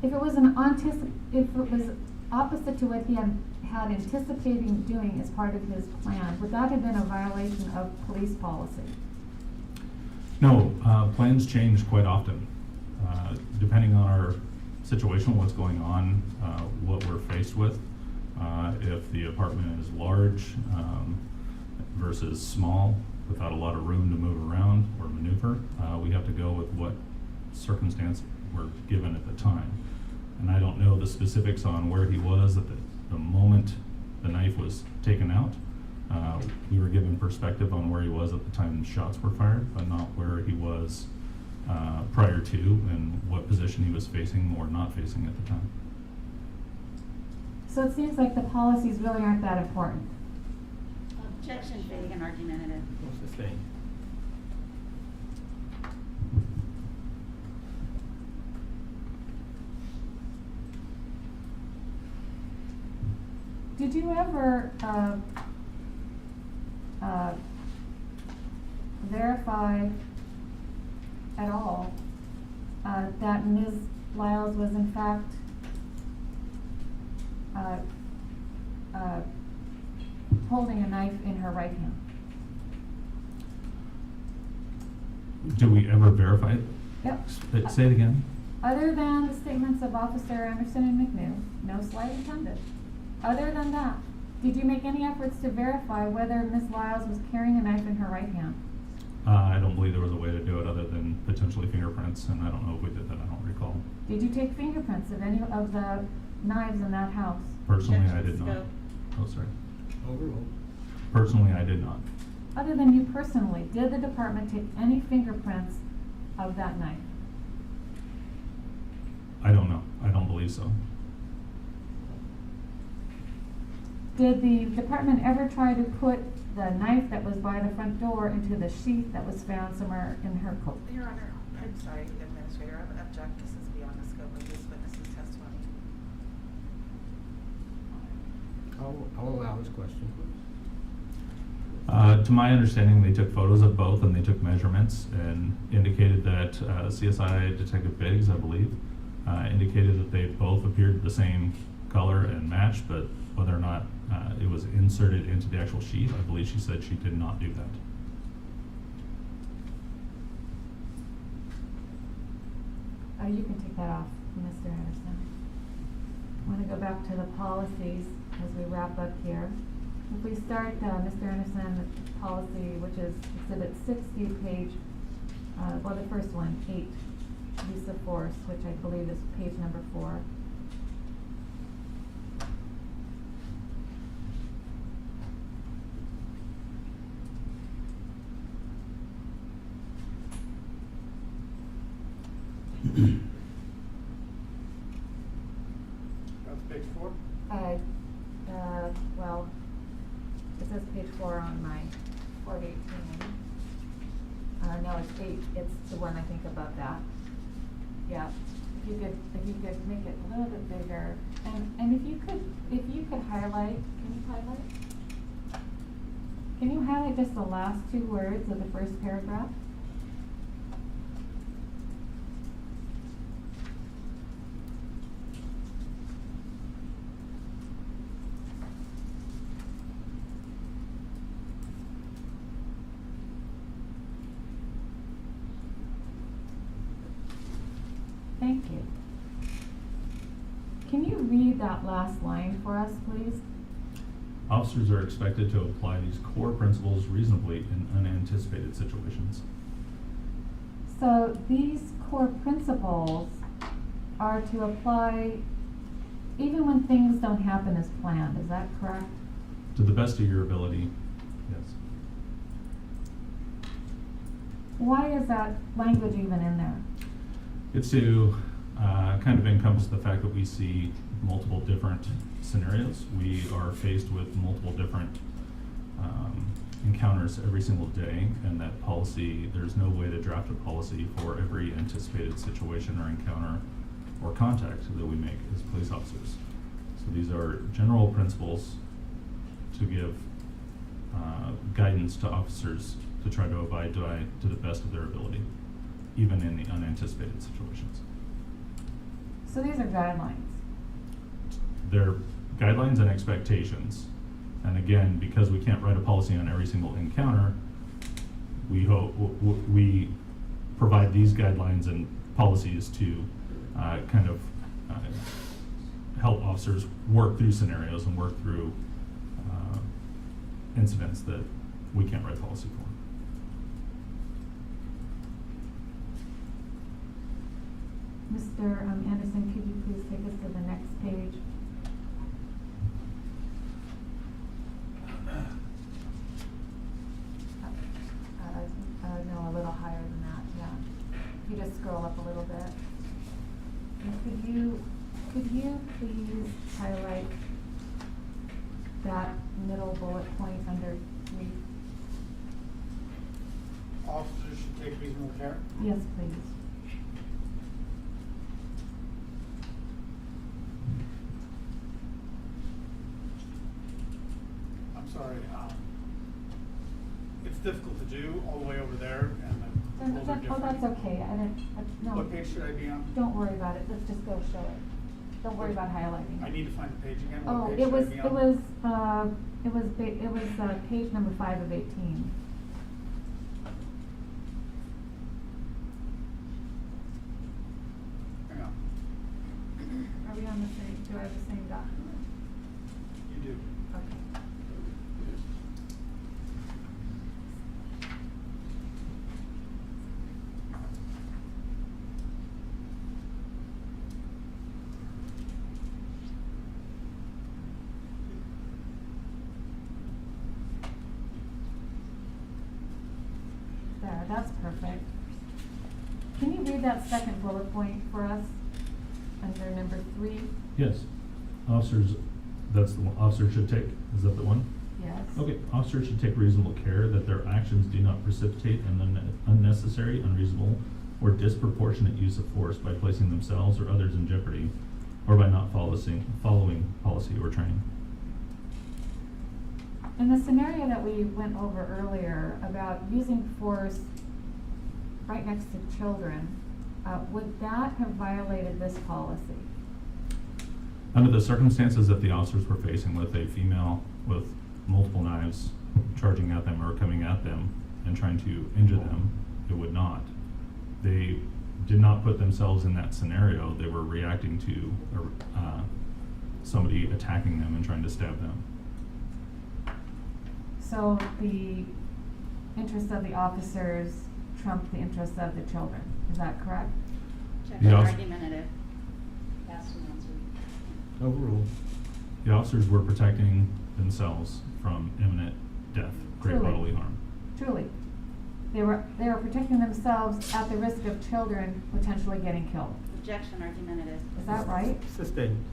if it was opposite to what he had anticipating doing as part of his plan, would that have been a violation of police policy? No, plans change quite often, depending on our situation, what's going on, what we're faced with. If the apartment is large versus small, without a lot of room to move around or maneuver, we have to go with what circumstance we're given at the time. And I don't know the specifics on where he was at the moment the knife was taken out. We were given perspective on where he was at the time the shots were fired, but not where he was prior to and what position he was facing or not facing at the time. So it seems like the policies really aren't that important. Objection, vague and argumentative. What's the thing? Did you ever verify at all that Ms. Lyles was in fact holding a knife in her right hand? Do we ever verify it? Yep. Say it again. Other than the statements of Officer Anderson and McNew, no slight intended. Other than that, did you make any efforts to verify whether Ms. Lyles was carrying a knife in her right hand? I don't believe there was a way to do it other than potentially fingerprints, and I don't know if we did that. I don't recall. Did you take fingerprints of any of the knives in that house? Personally, I Objection, did not. scope. Oh, sorry. Overruled. Personally, I did not. Other than you personally, did the department take any fingerprints of that knife? I don't know. I don't believe so. Did the department ever try to put the knife that was by the front door into the sheath that was found somewhere in her coat? Your Honor, I'm sorry, Administrator, I would object. This is beyond the scope of this witness's testimony. I'll allow this question, please. To my understanding, they took photos of both and they took measurements and indicated that CSI Detective Biggs, I believe, indicated that they both appeared the same color and match, but whether or not it was inserted into the actual sheath, I believe she said she did not do that. You can take that off, Mr. Anderson. I want to go back to the policies as we wrap up here. If we start, Mr. Anderson, the policy, which is Exhibit 60, page, well, the first one, 8, use of force, which I believe is page number 4. That's page 4? Well, it says page 4 on my 418. No, it's 8. It's the one I think above that. Yeah. If you could make it a little bit bigger, and if you could highlight, can you highlight? Can you highlight just the last 2 words of the first paragraph? Thank you. Can you read that last line for us, please? Officers are expected to apply these core principles reasonably in unanticipated situations. So these core principles are to apply even when things don't happen as planned, is that correct? To the best of your ability, yes. Why is that language even in there? It's to kind of encompass the fact that we see multiple different scenarios. We are faced with multiple different encounters every single day, and that policy, there's no way to draft a policy for every anticipated situation or encounter or contact that we make as police officers. So these are general principles to give guidance to officers to try to abide to the best of their ability, even in the unanticipated situations. So these are guidelines. They're guidelines and expectations. And again, because we can't write a policy on every single encounter, we we provide these guidelines and policies to kind of help officers work through scenarios and work through incidents that we can't write policy for. Mr. Anderson, could you please take us to the next page? No, a little higher than that, yeah. If you just scroll up a little bit. And could you please highlight that middle bullet point under 3? Officers should take reasonable care. Yes, please. I'm sorry, it's difficult to do all the way over there, and the rules are different. Oh, that's okay, no. What page should I be on? Don't worry about it, let's just go show it. Don't worry about highlighting. I need to find the page again. Oh, What page it should was, I be it on? was page number 5 of 18. Hang on, Are we on the same, do I have the same document? you do. Okay. There, that's perfect. Can you read that second bullet point for us, under number 3? Yes. Officers, that's the one, officers should take, is that the one? Yes. Okay, officers should take reasonable care that their actions do not precipitate an unnecessary, unreasonable, or disproportionate use of force by placing themselves or others in jeopardy, or by not following policy or training. In the scenario that we went over earlier about using force right next to children, would that have violated this policy? Under the circumstances that the officers were facing with a female with multiple knives charging at them or coming at them and trying to injure them, it would not. They did not put themselves in that scenario. They were reacting to somebody attacking them and trying to stab them. So the interests of the officers trumped the interests of the children, is that correct? Objection Yes. argumentative. Passed and answered. Overruled. The officers were protecting themselves from imminent death, great Truly. bodily harm. Truly. They were protecting themselves at the risk of children potentially getting killed. Objection argumentative. Is that right? Sustained.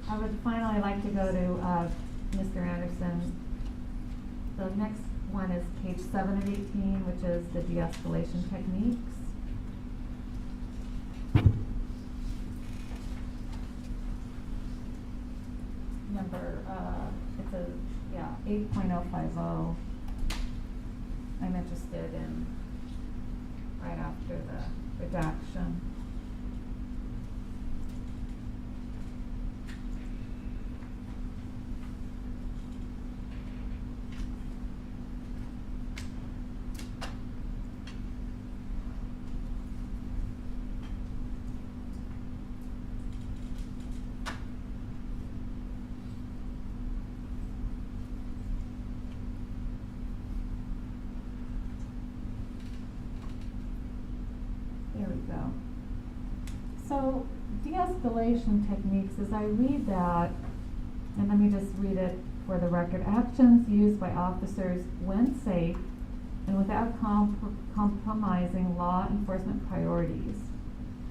I would finally like to go to Mr. Anderson. The next one is page 7 of 18, which is the de-escalation techniques. Number, it's a, 8.050. I'm interested in right after the redaction. There we go. So, de-escalation techniques, as I read that, and let me just read it for the record, actions used by officers when safe and without compromising law enforcement priorities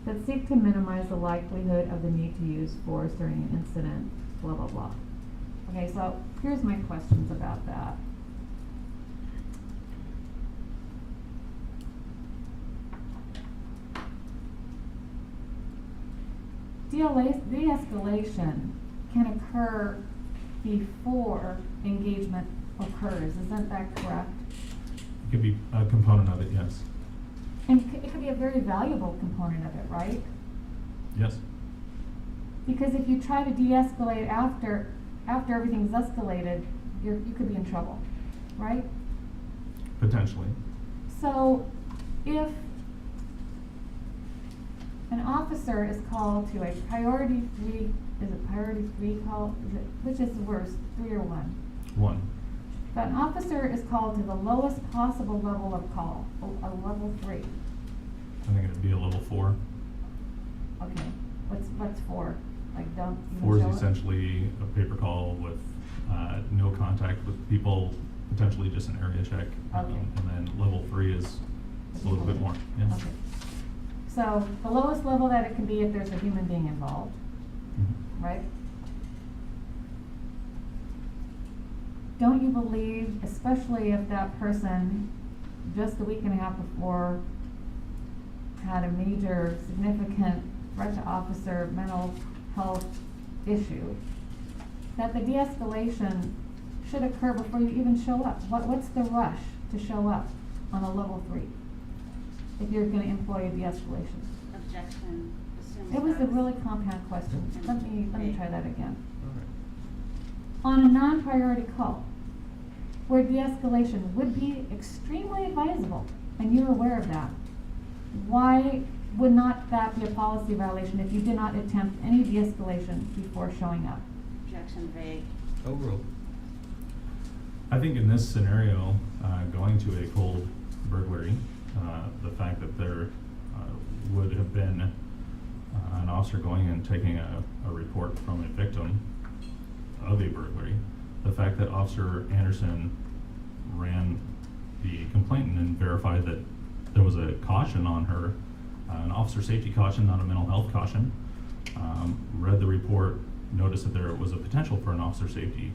that seek to minimize the likelihood of the need to use force during an incident, blah, blah, blah. Okay, so here's my questions about that. De-escalation can occur before engagement occurs, isn't that correct? It could be a component of it, yes. And it could be a very valuable component of it, right? Yes. Because if you try to de-escalate after everything's escalated, you could be in trouble, right? Potentially. So if an officer is called to a priority 3, is it priority 3 call? Which is worse, 3 or 1? 1. But an officer is called to the lowest possible level of call, a level 3. I think it'd be a level 4. Okay, what's 4? Like don't even 4 show is it? essentially a paper call with no contact with people, potentially just an area check. Okay. And then level 3 is a little bit more. Yeah. Okay. So the lowest level that it can be if there's a human being involved, Mhm. right? Don't you believe, especially if that person just a week and a half before had a major significant threat to officer mental health issue, that the de-escalation should occur before you even show up? What's the rush to show up on a level 3 if you're gonna employ a de-escalation? Objection, assumes. It was a facts. really compound question. Let me Wait. try that again. All right. On a non-priority call, where de-escalation would be extremely advisable, and you're aware of that, why would not that be a policy violation if you did not attempt any de-escalation before showing up? Objection vague. Overruled. I think in this scenario, going to a cold burglary, the fact that there would have been an officer going and taking a report from a victim of a burglary, the fact that Officer Anderson ran the complainant and verified that there was a caution on her, an officer safety caution, not a mental health caution, read the report, noticed that there was a potential for an officer safety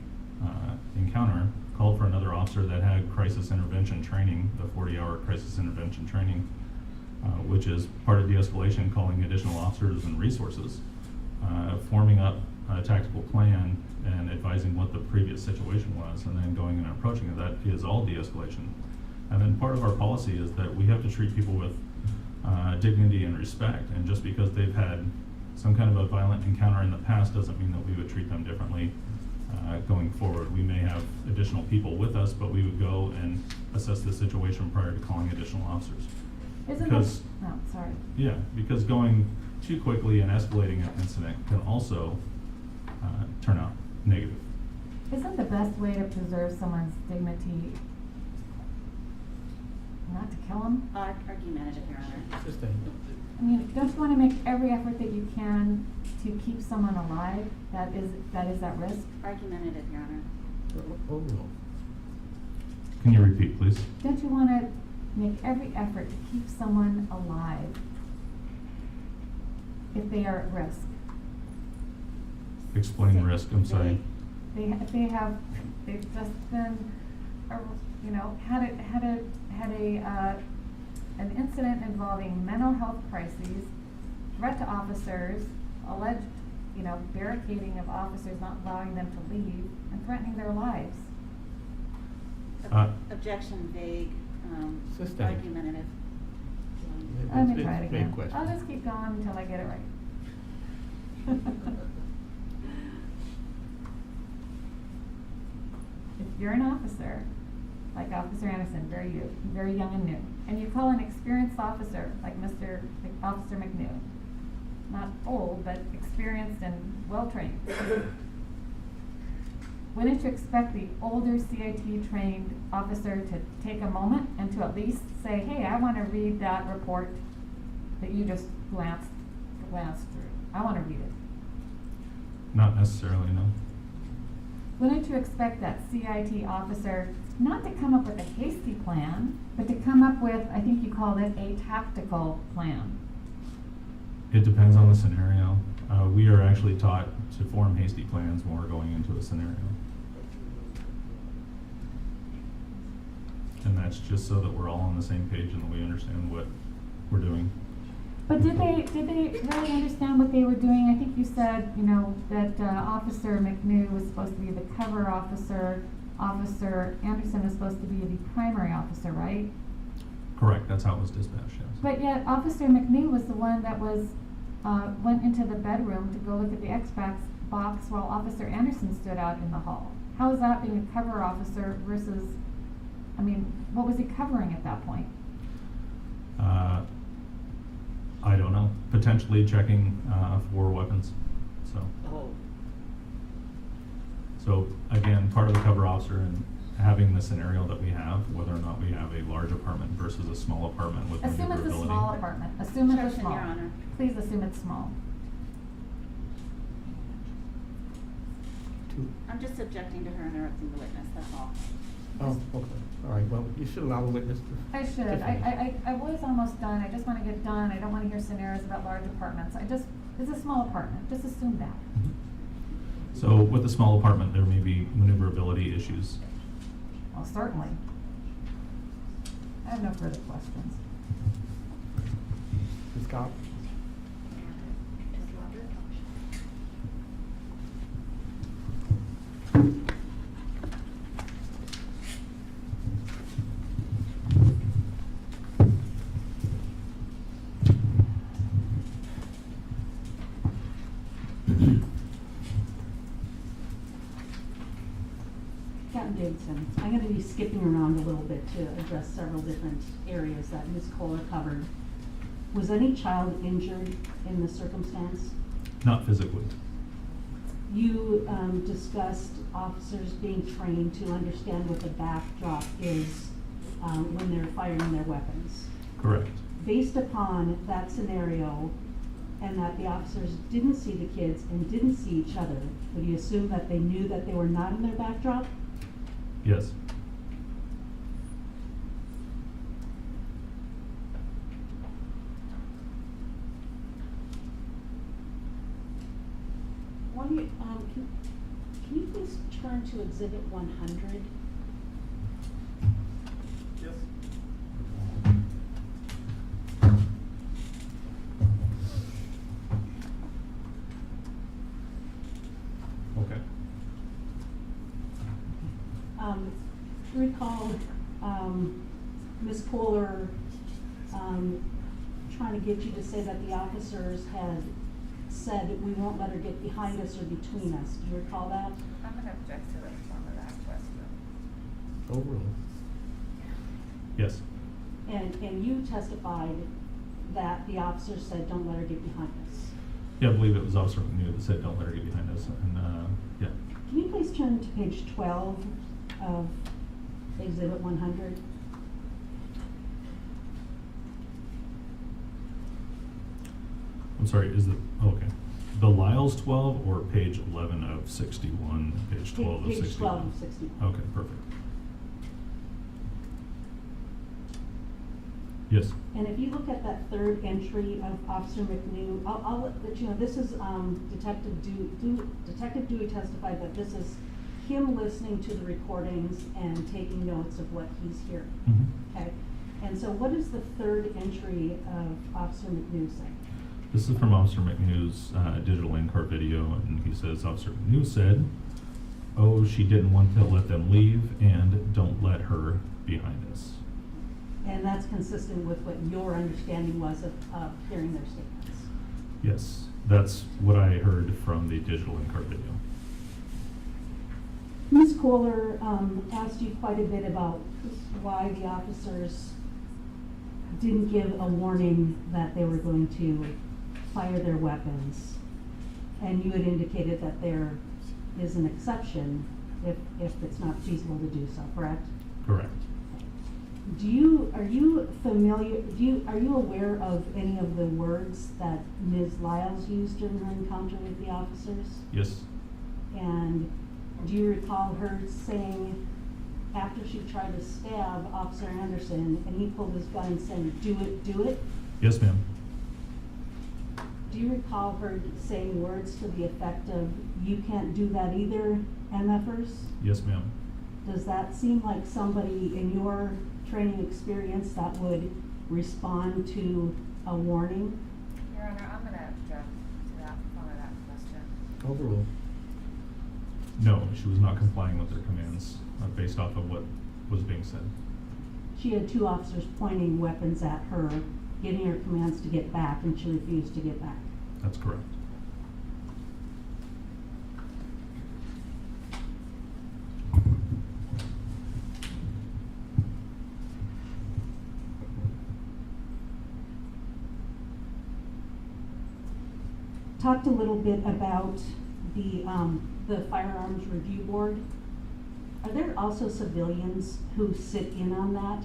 encounter, called for another officer that had crisis intervention training, the 40-hour crisis intervention training, which is part of de-escalation, calling additional officers and resources, forming up a tactical plan and advising what the previous situation was, and then going and approaching it. That is all de-escalation. And then part of our policy is that we have to treat people with dignity and respect, and just because they've had some kind of a violent encounter in the past doesn't mean that we would treat them differently going forward. We may have additional people with us, but we would go and assess the situation prior to calling additional officers. Isn't Because- it, no, sorry. Yeah, because going too quickly and escalating an incident can also turn out negative. Isn't the best way to preserve someone's dignity not to kill them? Argumentative, Your Honor. Sustained. I mean, don't you want to make every effort that you can to keep someone alive that is at risk? Argumentative, Your Honor. Overruled. Can you repeat, please? Don't you want to make every effort to keep someone alive if they are at risk? Explain risk, I'm sorry. They've just been, had an incident involving mental health crises, threat to officers, alleged, barricading of officers, not allowing them to leave, and threatening their lives. Objection vague, Sustained. argumentative. Let me It's try it a again. vague question. I'll just keep going until I get it right. If you're an officer, like Officer Anderson, very young and new, and you call an experienced officer like Officer McNew, not old, but experienced and well-trained, wouldn't you expect the older CIT trained officer to take a moment and to at least say, hey, I want to read that report that you just glanced through. I want to read it. Not necessarily, no. Wouldn't you expect that CIT officer not to come up with a hasty plan, but to come up with, I think you called it, a tactical plan? It depends on the scenario. We are actually taught to form hasty plans when we're going into a scenario. And that's just so that we're all on the same page and that we understand what we're doing. But did they really understand what they were doing? I think you said, that Officer McNew was supposed to be the cover officer Officer Anderson is supposed to be the primary officer, right? Correct, that's how it was dispatched, yes. But yet Officer McNew was the one that was, went into the bedroom to go look at the Xbox box while Officer Anderson stood out in the hall. How is that being a cover officer versus, I mean, what was he covering at that point? I don't know, potentially checking, for weapons, so. Oh. So again, part of the cover officer and having the scenario that we have, whether or not we have a large apartment versus a small apartment with Assume it's a maneuverability. small apartment, assume it's a Objection, small. Your Honor. Please assume it's small. Two. I'm just objecting to her interrupting the witness, that's all. Oh, okay, all right, well, you should allow the witness to. I should, I was almost done, I just wanna get done, I don't wanna hear scenarios about large apartments, it's a small apartment, just assume that. Mhm. So with a small apartment, there may be maneuverability issues. Well, certainly. I have no further questions. Ms. Cobb? Captain Davidson, I'm going to be skipping around a little bit to address several different areas that Ms. Kohler covered. Was any child injured in this circumstance? Not physically. You discussed officers being trained to understand what the backdrop is when they're firing their weapons. Correct. Based upon that scenario and that the officers didn't see the kids and didn't see each other, would you assume that they knew that they were not in their backdrop? Yes. Can you please turn to Exhibit 100? Yes. Okay. Recall, Ms. Kohler, trying to get you to say that the officers had said we won't let her get behind us or between us. Do you recall that? I'm gonna object to the form of that question. Overruled. Yes. And you testified that the officers said, don't let her get behind us. Yeah, I believe it was Officer McNew that said, don't let her get behind us, and, yeah. Can you please turn to page 12 of Exhibit 100? I'm sorry, is the, okay. The Lyles 12 or page 11 of 61, page 12 of 61? Page 12 of 61. Okay, perfect. Yes. And if you look at that third entry of Officer McNew, I'll let you know, this is Detective Dewey testified that this is him listening to the recordings and taking notes of what he's hearing. Mhm. Okay? And so what does the third entry of Officer McNew say? This is from Officer McNew's digital in-car video, and he says, Officer McNew said, oh, she didn't want to let them leave, and don't let her behind us. And that's consistent with what your understanding was of hearing their statements. Yes, that's what I heard from the digital in-car video. Ms. Kohler asked you quite a bit about why the officers didn't give a warning that they were going to fire their weapons. And you had indicated that there is an exception if it's not feasible to do so, correct? Correct. Are you aware of any of the words that Ms. Lyles used during her encounter with the officers? Yes. And do you recall her saying, after she tried to stab Officer Anderson and he pulled his gun saying, do it, do it? Yes, ma'am. Do you recall her saying words to the effect of, you can't do that either, MFers? Yes, ma'am. Does that seem like somebody in your training experience that would respond to a warning? Your Honor, I'm gonna object to that form of that question. Overruled. No, she was not complying with their commands based off of what was being said. She had two officers pointing weapons at her, giving her commands to get back, and she refused to get back. That's correct. Talked a little bit about the firearms review board. Are there also civilians who sit in on that?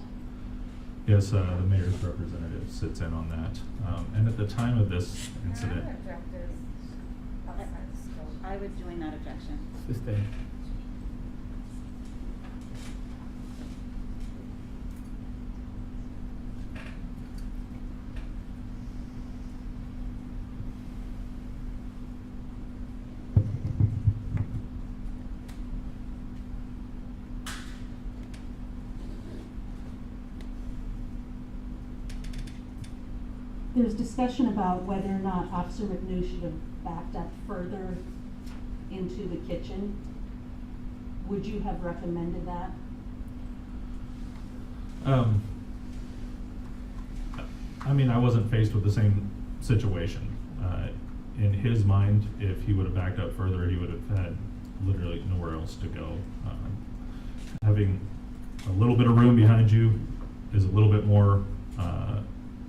Yes, the mayor's representative sits in on that. And at the time of this incident, Your other objectives outside the scope. I would join that objection. Sustain. There's discussion about whether or not Officer McNew should have backed up further into the kitchen. Would you have recommended that? I mean, I wasn't faced with the same situation. In his mind, if he would have backed up further, he would have had literally nowhere else to go. Having a little bit of room behind you is a little bit more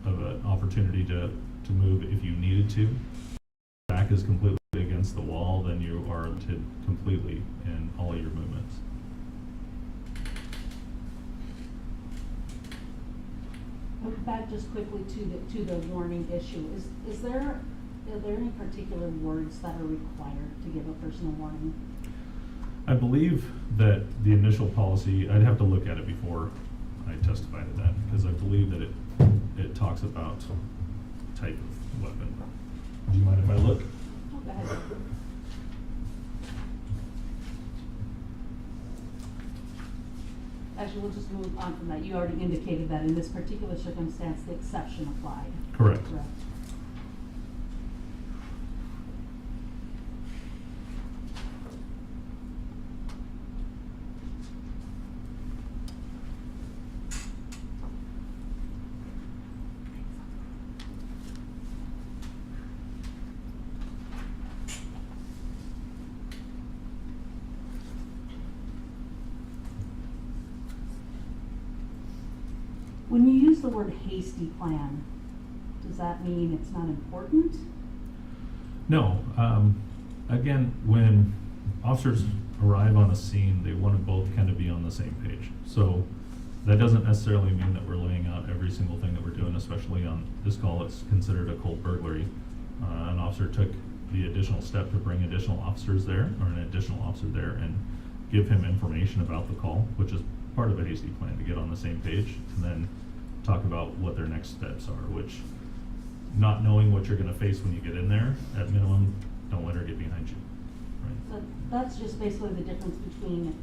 of an opportunity to move if you needed to. Back is completely against the wall, then you are limited completely in all your movements. Back just quickly to the warning issue. Are there any particular words that are required to give a person a warning? I believe that the initial policy, I'd have to look at it before I testify to that, because I believe that it talks about type of weapon. Do you mind if I look? Oh, go ahead. Actually, we'll just move on from that. You already indicated that in this particular circumstance, the exception applied. Correct. When you use the word hasty plan, does that mean it's not important? No. Again, when officers arrive on a scene, they want to both kind of be on the same page. So that doesn't necessarily mean that we're laying out every single thing that we're doing, especially on this call. It's considered a cold burglary. An officer took the additional step to bring additional officers there, or an additional officer there, and give him information about the call, which is part of a hasty plan, to get on the same page, and then talk about what their next steps are, which, not knowing what you're gonna face when you get in there, at minimum, don't let her get behind you, right? So that's just basically the difference between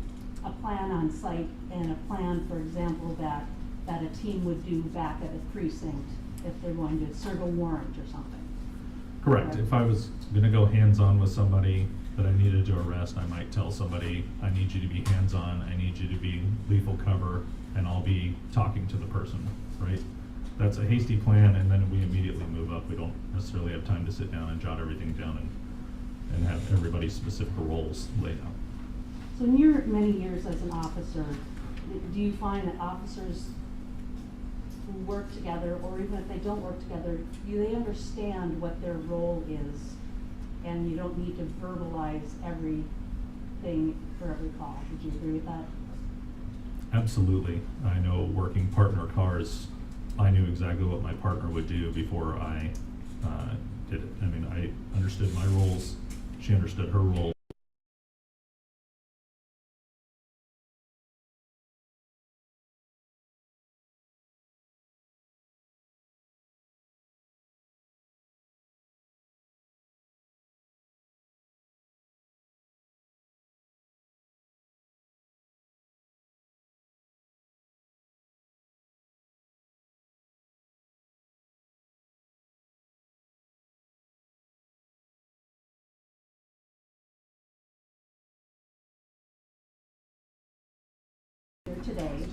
a plan on site and a plan, for example, that a team would do back at a precinct if they're going to serve a warrant or something. Correct. If I was gonna go hands-on with somebody that I needed to arrest, I might tell somebody, I need you to be hands-on, I need you to be lethal cover, and I'll be talking to the person, right? That's a hasty plan, and then we immediately move up. We don't necessarily have time to sit down and jot everything down and have everybody's specific roles laid out. So in your many years as an officer, do you find that officers who work together, or even if they don't work together, do they understand what their role is, and you don't need to verbalize everything for every call? Would you agree with that? Absolutely. I know working partner cars, I knew exactly what my partner would do before I did it. I mean, I understood my roles, she understood her role. earlier today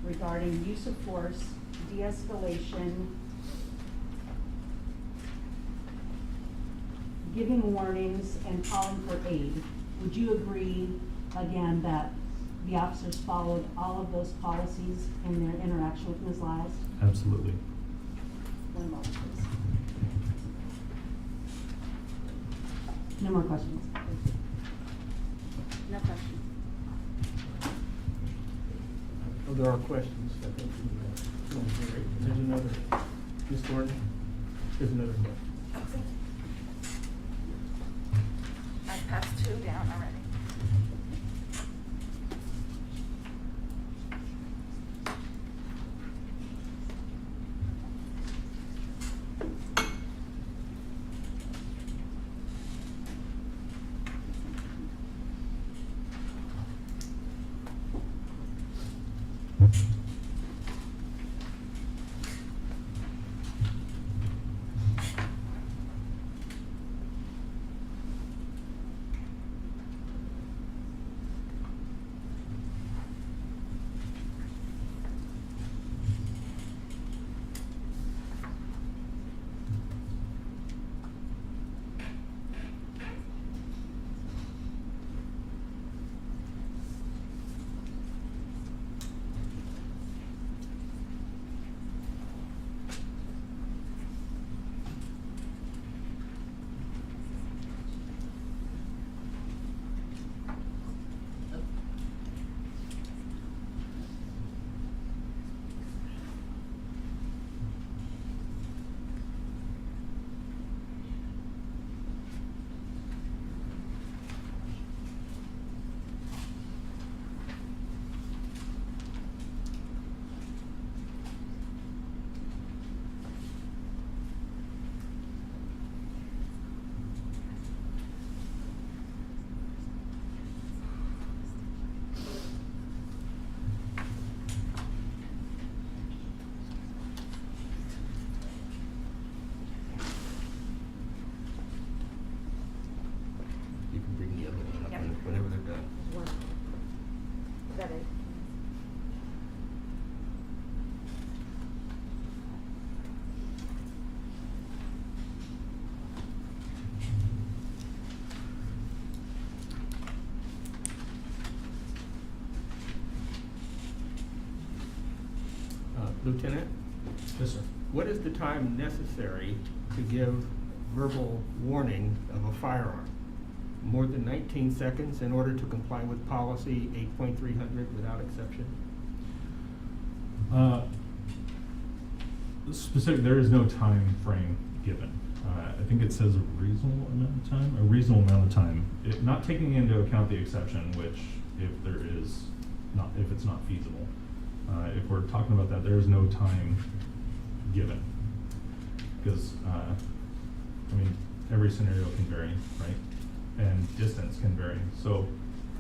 regarding use of force, de-escalation, giving warnings, and calling for aid. Would you agree, again, that the officers followed all of those policies in their interaction with Ms. Lyles? Absolutely. One moment, please. No more questions. No questions. Oh, there are questions. I think there's another, Ms. Thornton, there's another question. Oh, thank you. I passed 2 down already. You can bring the other one up Yep. whenever they're done. Is that it? Lieutenant, Yes, sir. what is the time necessary to give verbal warning of a firearm? More than 19 seconds in order to comply with policy 8.300 without exception? Specific, there is no time frame given. I think it says a reasonable amount of time, not taking into account the exception, which if there is not, if it's not feasible. If we're talking about that, there is no time given. Because, I mean, every scenario can vary, right? And distance can vary. So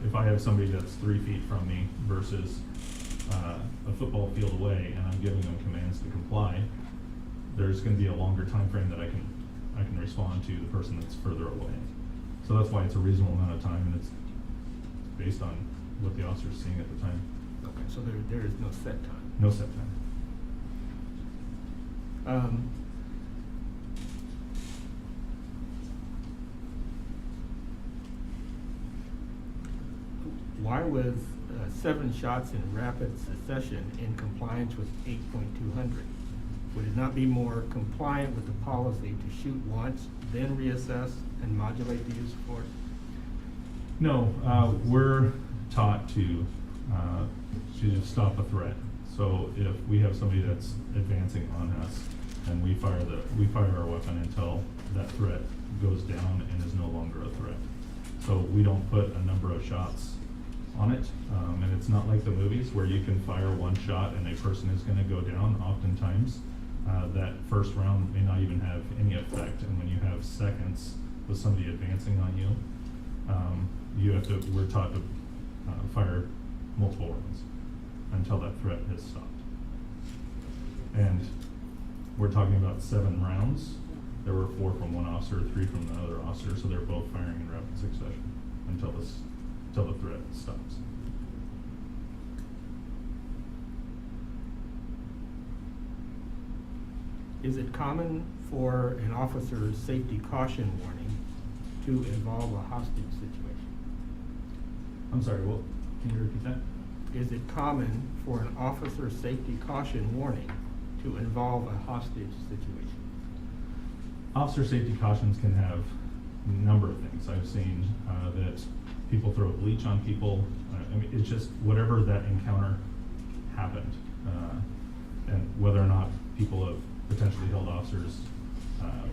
if I have somebody that's 3 feet from me versus a football field away and I'm giving them commands to comply, there's gonna be a longer time frame that I can respond to the person that's further away. So that's why it's a reasonable amount of time, and it's based on what the officer's seeing at the time. Okay, so there is no set time. No set time. Why was 7 shots in rapid succession in compliance with 8.200? Would it not be more compliant with the policy to shoot once, then reassess and modulate the use of force? No, we're taught to stop a threat. So if we have somebody that's advancing on us and we fire our weapon until that threat goes down and is no longer a threat. So we don't put a number of shots on it, and it's not like the movies where you can fire one shot and a person is gonna go down. Oftentimes, that first round may not even have any effect, and when you have seconds with somebody advancing on you, we're taught to fire multiple rounds until that threat has stopped. And we're talking about 7 rounds. There were 4 from one officer, 3 from the other officer, so they're both firing in rapid succession until the threat stops. Is it common for an officer's safety caution warning to involve a hostage situation? I'm sorry, well, can you repeat that? Is it common for an officer's safety caution warning to involve a hostage situation? Officer safety cautions can have a number of things. I've seen that people throw bleach on people. I mean, it's just whatever that encounter happened. And whether or not people have potentially held officers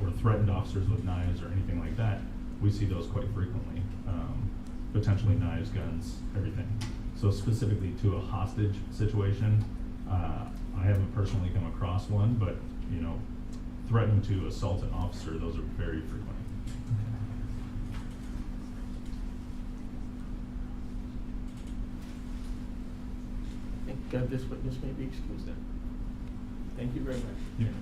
or threatened officers with knives or anything like that, we see those quite frequently. Potentially knives, guns, everything. So specifically to a hostage situation, I haven't personally come across one, but you know, threatening to assault an officer, those are very frequent. I think this witness may be excused then. Thank you very much. Yeah.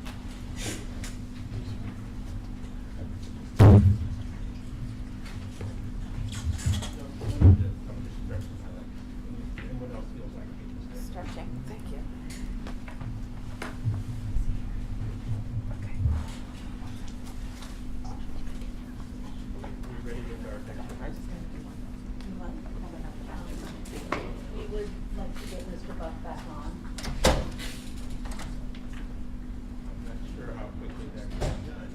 Anyone else feels like it? Stretching, thank you. Okay. We ready to start? I'm just gonna do one. You want, hold it up. We would like to get Mr. Buck back on. I'm not sure how quickly that can be done.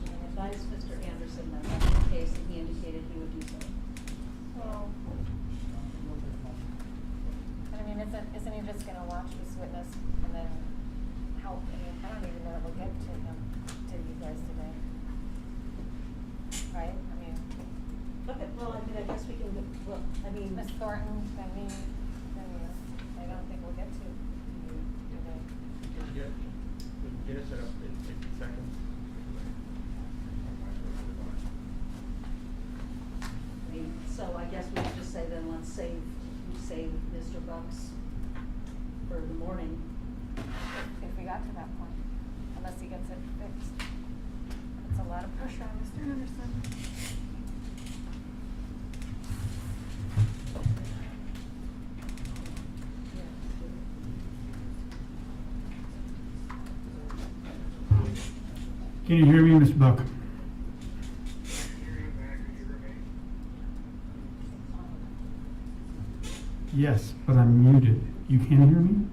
I advised Mr. Anderson that that's the case, and he indicated he would do so. Well, I mean, isn't he just gonna watch this witness and then help? I mean, I don't even know if we'll get to him, to you guys today. Right? I mean, Okay, well, I mean, I guess we can, well, I mean. Ms. Thornton, I mean, I don't think we'll get to you today. We can get it set up in 60 seconds. I mean, so I guess we could just say then, let's save Mr. Buck's for the morning. If we got to that point, unless he gets it fixed. It's a lot of pressure on Mr. Anderson. Can you hear me, Ms. Buck? Yes, but I'm muted. You can hear me?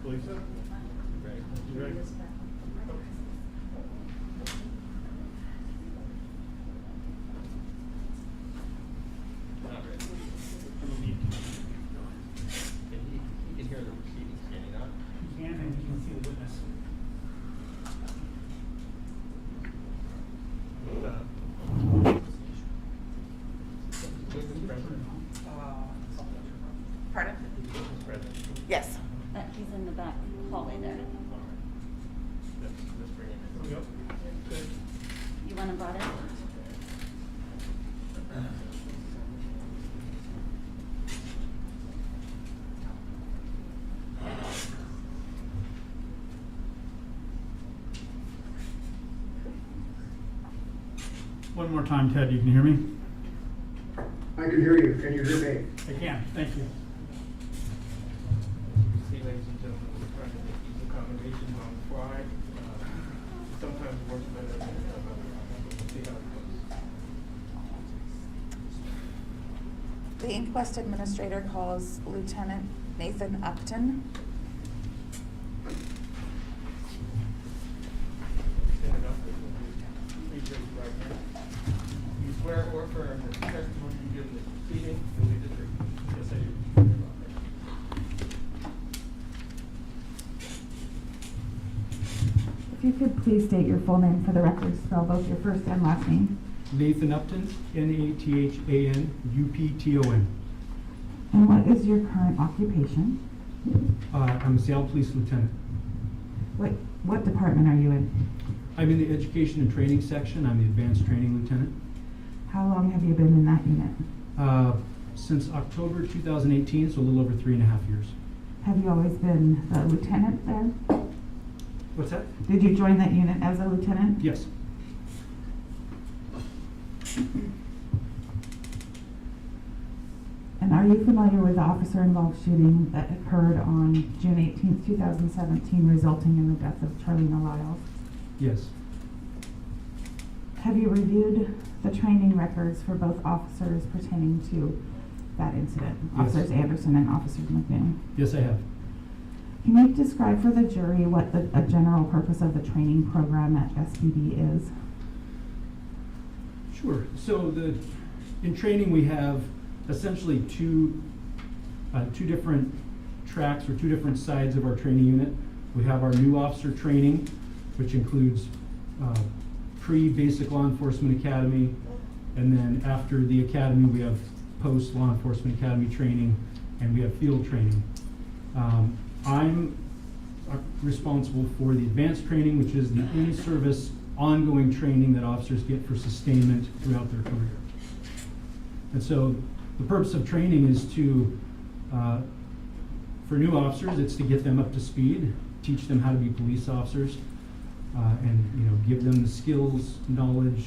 Lisa? Ready? You ready? Not ready. He can hear the proceedings, can he not? You can, and you can see the witness. Witness present? Pardon? Witness present. Yes. He's in the back hallway there. Let's bring him in. Here we go. Good. You want him brought in? One more time, Ted, you can hear me? I can hear you. Can you hear me? I can, thank you. See, ladies and gentlemen, we're trying to make these accommodations on the fly. Sometimes it works better than others. We'll see how it goes. The inquest administrator calls Lieutenant Nathan Upton. Stand up. Please raise your right hand. You swear or affirm that the testimony you give in this proceeding will be the truth. Yes, I do. If you could please state your full name for the record, spell both your first and last name. Nathan Upton, Nathan Upton. And what is your current occupation? I'm a Seattle Police Lieutenant. What department are you in? I'm in the education and training section. I'm the advanced training lieutenant. How long have you been in that unit? Since October 2018, so a little over 3.5 years. Have you always been the lieutenant there? What's that? Did you join that unit as a lieutenant? Yes. And are you familiar with the officer-involved shooting that occurred on June 18th, 2017, resulting in the death of Charleena Lyles? Yes. Have you reviewed the training records for both officers pertaining to that incident? Yes. Officers Anderson and Officer McNeil? Yes, I have. Can you describe for the jury what a general purpose of the training program at SPD is? Sure. So in training we have essentially two different tracks or two different sides of our training unit. We have our new officer training, which includes pre-basic law enforcement academy, and then after the academy we have post-law enforcement academy training, and we have field training. I'm responsible for the advanced training, which is the in-service ongoing training that officers get for sustainment throughout their career. And so the purpose of training is to, for new officers, it's to get them up to speed, teach them how to be police officers, and give them the skills, knowledge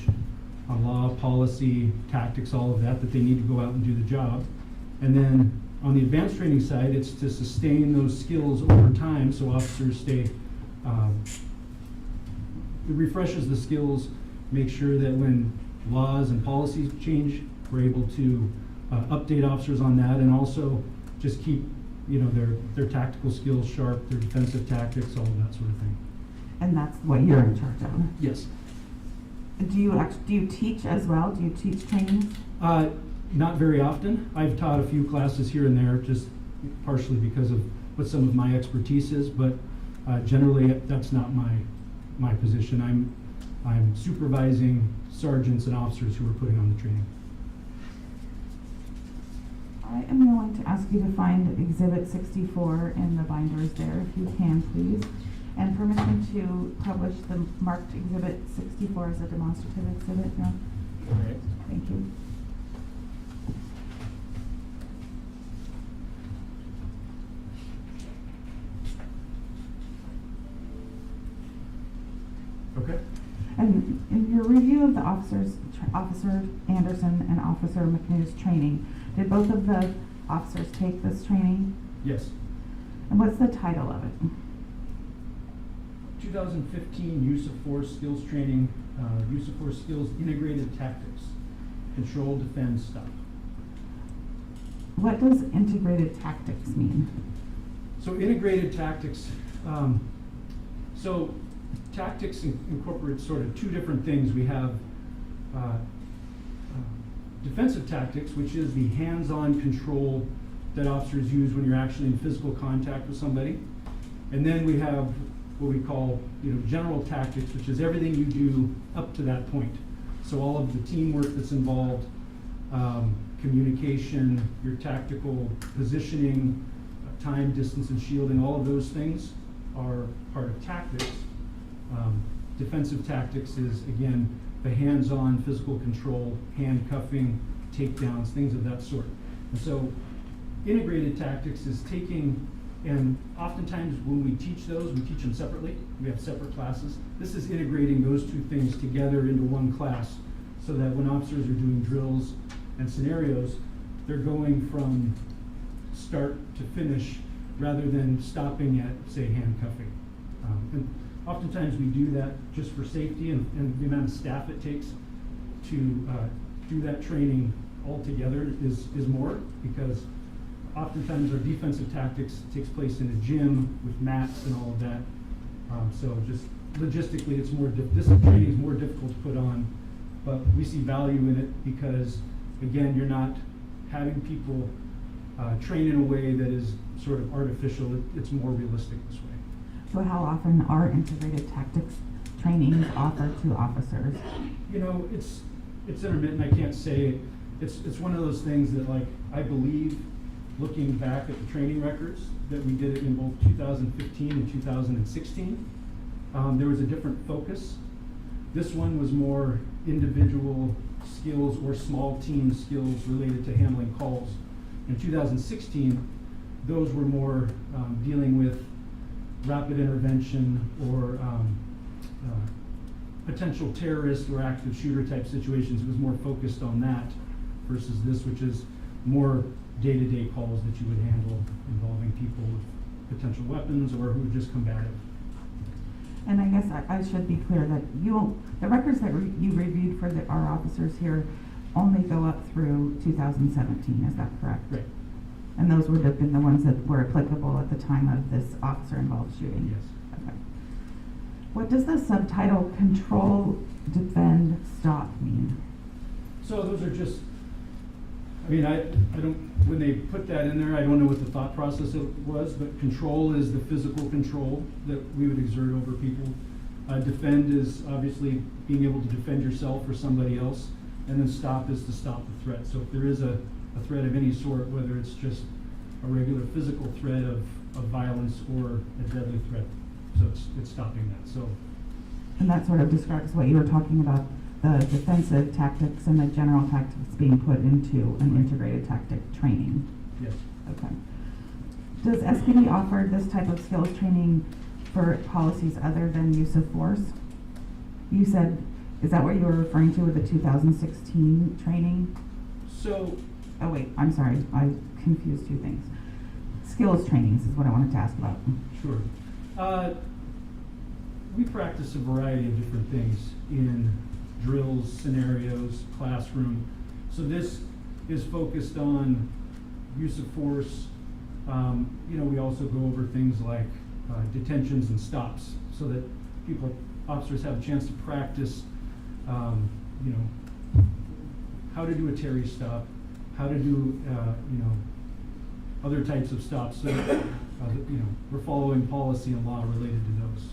on law, policy, tactics, all of that they need to go out and do the job. And then on the advanced training side, it's to sustain those skills over time so officers stay, it refreshes the skills, make sure that when laws and policies change, we're able to update officers on that, and also just keep their tactical skills sharp, their defensive tactics, all of that sort of thing. And that's what you're in charge of? Yes. Do you teach as well? Do you teach trainings? Not very often. I've taught a few classes here and there, just partially because of what some of my expertise is, but generally that's not my position. I'm supervising sergeants and officers who are putting on the training. I am going to ask you to find Exhibit 64 in the binders there, if you can, please. And permission to publish the marked Exhibit 64 as a demonstrative exhibit. No? All right. Thank you. Okay. And in your review of the Officer Anderson and Officer McNew's training, did both of the officers take this training? Yes. And what's the title of it? 2015 Use of Force Skills Training, Use of Force Skills Integrated Tactics, Control, Defend, Stop. What does integrated tactics mean? So integrated tactics, so tactics incorporates sort of two different things. We have defensive tactics, which is the hands-on control that officers use when you're actually in physical contact with somebody. And then we have what we call general tactics, which is everything you do up to that point. So all of the teamwork that's involved, communication, your tactical positioning, time, distance, and shielding, all of those things are part of tactics. Defensive tactics is, again, the hands-on physical control, handcuffing, takedowns, things of that sort. And so integrated tactics is taking, and oftentimes when we teach those, we teach them separately. We have separate classes. This is integrating those two things together into one class so that when officers are doing drills and scenarios, they're going from start to finish rather than stopping at, say, handcuffing. And oftentimes we do that just for safety and the amount of staff it takes to do that training all together is more, because oftentimes our defensive tactics takes place in a gym with mats and all of that. So just logistically, it's more this training is more difficult to put on, but we see value in it because, again, you're not having people train in a way that is sort of artificial. It's more realistic this way. So how often are integrated tactics trainings offered to officers? It's intermittent. I can't say. It's one of those things that, like, I believe, looking back at the training records, that we did it in both 2015 and 2016. There was a different focus This one was more individual skills or small team skills related to handling calls. In 2016, those were more dealing with rapid intervention or potential terrorist or active shooter type situations. It was more focused on that versus this, which is more day-to-day calls that you would handle involving people with potential weapons or who are just combative. And I guess I should be clear that the records that you reviewed for our officers here only go up through 2017, is that correct? Right. And those would have been the ones that were applicable at the time of this officer-involved shooting? Yes. Okay. What does the subtitle control, defend, stop mean? So those are just, I mean, I don't, when they put that in there, I don't know what the thought process was, but control is the physical control that we would exert over people. Defend is obviously being able to defend yourself or somebody else, and then stop is to stop the threat. So if there is a threat of any sort, whether it's just a regular physical threat of violence or a deadly threat, so it's stopping that. So, And that sort of describes what you were talking about, the defensive tactics and the general tactics being put into an integrated tactic training. yes. Okay. Does SPD offer this type of skills training for policies other than use of force? You said, is that what you were referring to with the 2016 training? So, Oh wait, I'm sorry, I confused two things. Skills trainings is what I wanted to ask about. sure. We practice a variety of different things in drills, scenarios, classroom. So this is focused on use of force. We also go over things like detentions and stops so that officers have a chance to practice, how to do a Terry stop, how to do, other types of stops. So that, we're following policy and law related to those.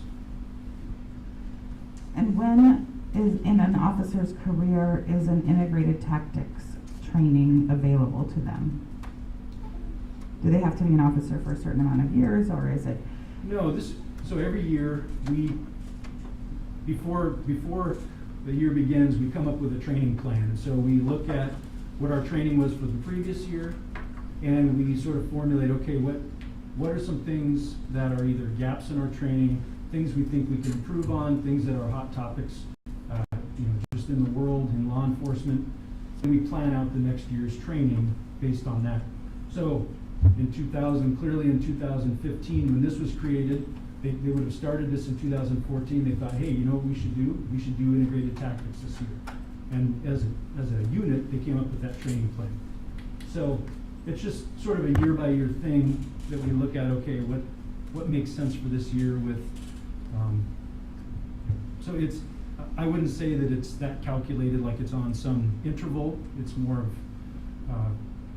And when is in an officer's career is an integrated tactics training available to them? Do they have to be an officer for a certain amount of years, or is it? No, so every year before the year begins, we come up with a training plan. And so we look at what our training was for the previous year, and we sort of formulate, okay, what are some things that are either gaps in our training, things we think we can improve on, things that are hot topics, just in the world, in law enforcement, and we plan out the next year's training based on that. So clearly in 2015, when this was created, they would have started this in 2014. They thought, hey, you know what we should do? We should do integrated tactics this year. And as a unit, they came up with that training plan. So it's just sort of a year-by-year thing that we look at, okay, what makes sense for this year with, so I wouldn't say that it's that calculated like it's on some interval. It's more of,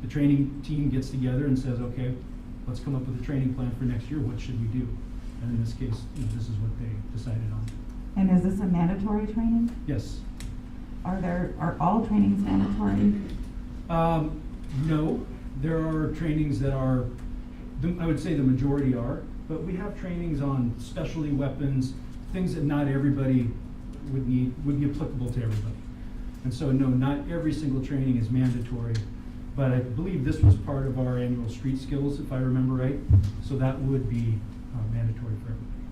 the training team gets together and says, okay, let's come up with a training plan for next year. What should we do? And in this case, this is what they decided on. And is this a mandatory training? Yes. Are all trainings mandatory? No, there are trainings that are, I would say the majority are, but we have trainings on specialty weapons, things that not everybody would be applicable to everybody. And so no, not every single training is mandatory, but I believe this was part of our annual street skills, if I remember right. So that would be mandatory for everybody.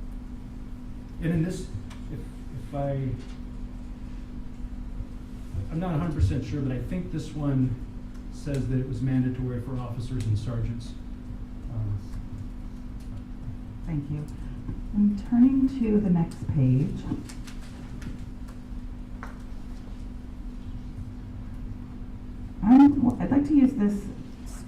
And in this, I'm not 100% sure, but I think this one says that it was mandatory for officers and sergeants. Thank you. I'm turning to the next page. I'd like to use this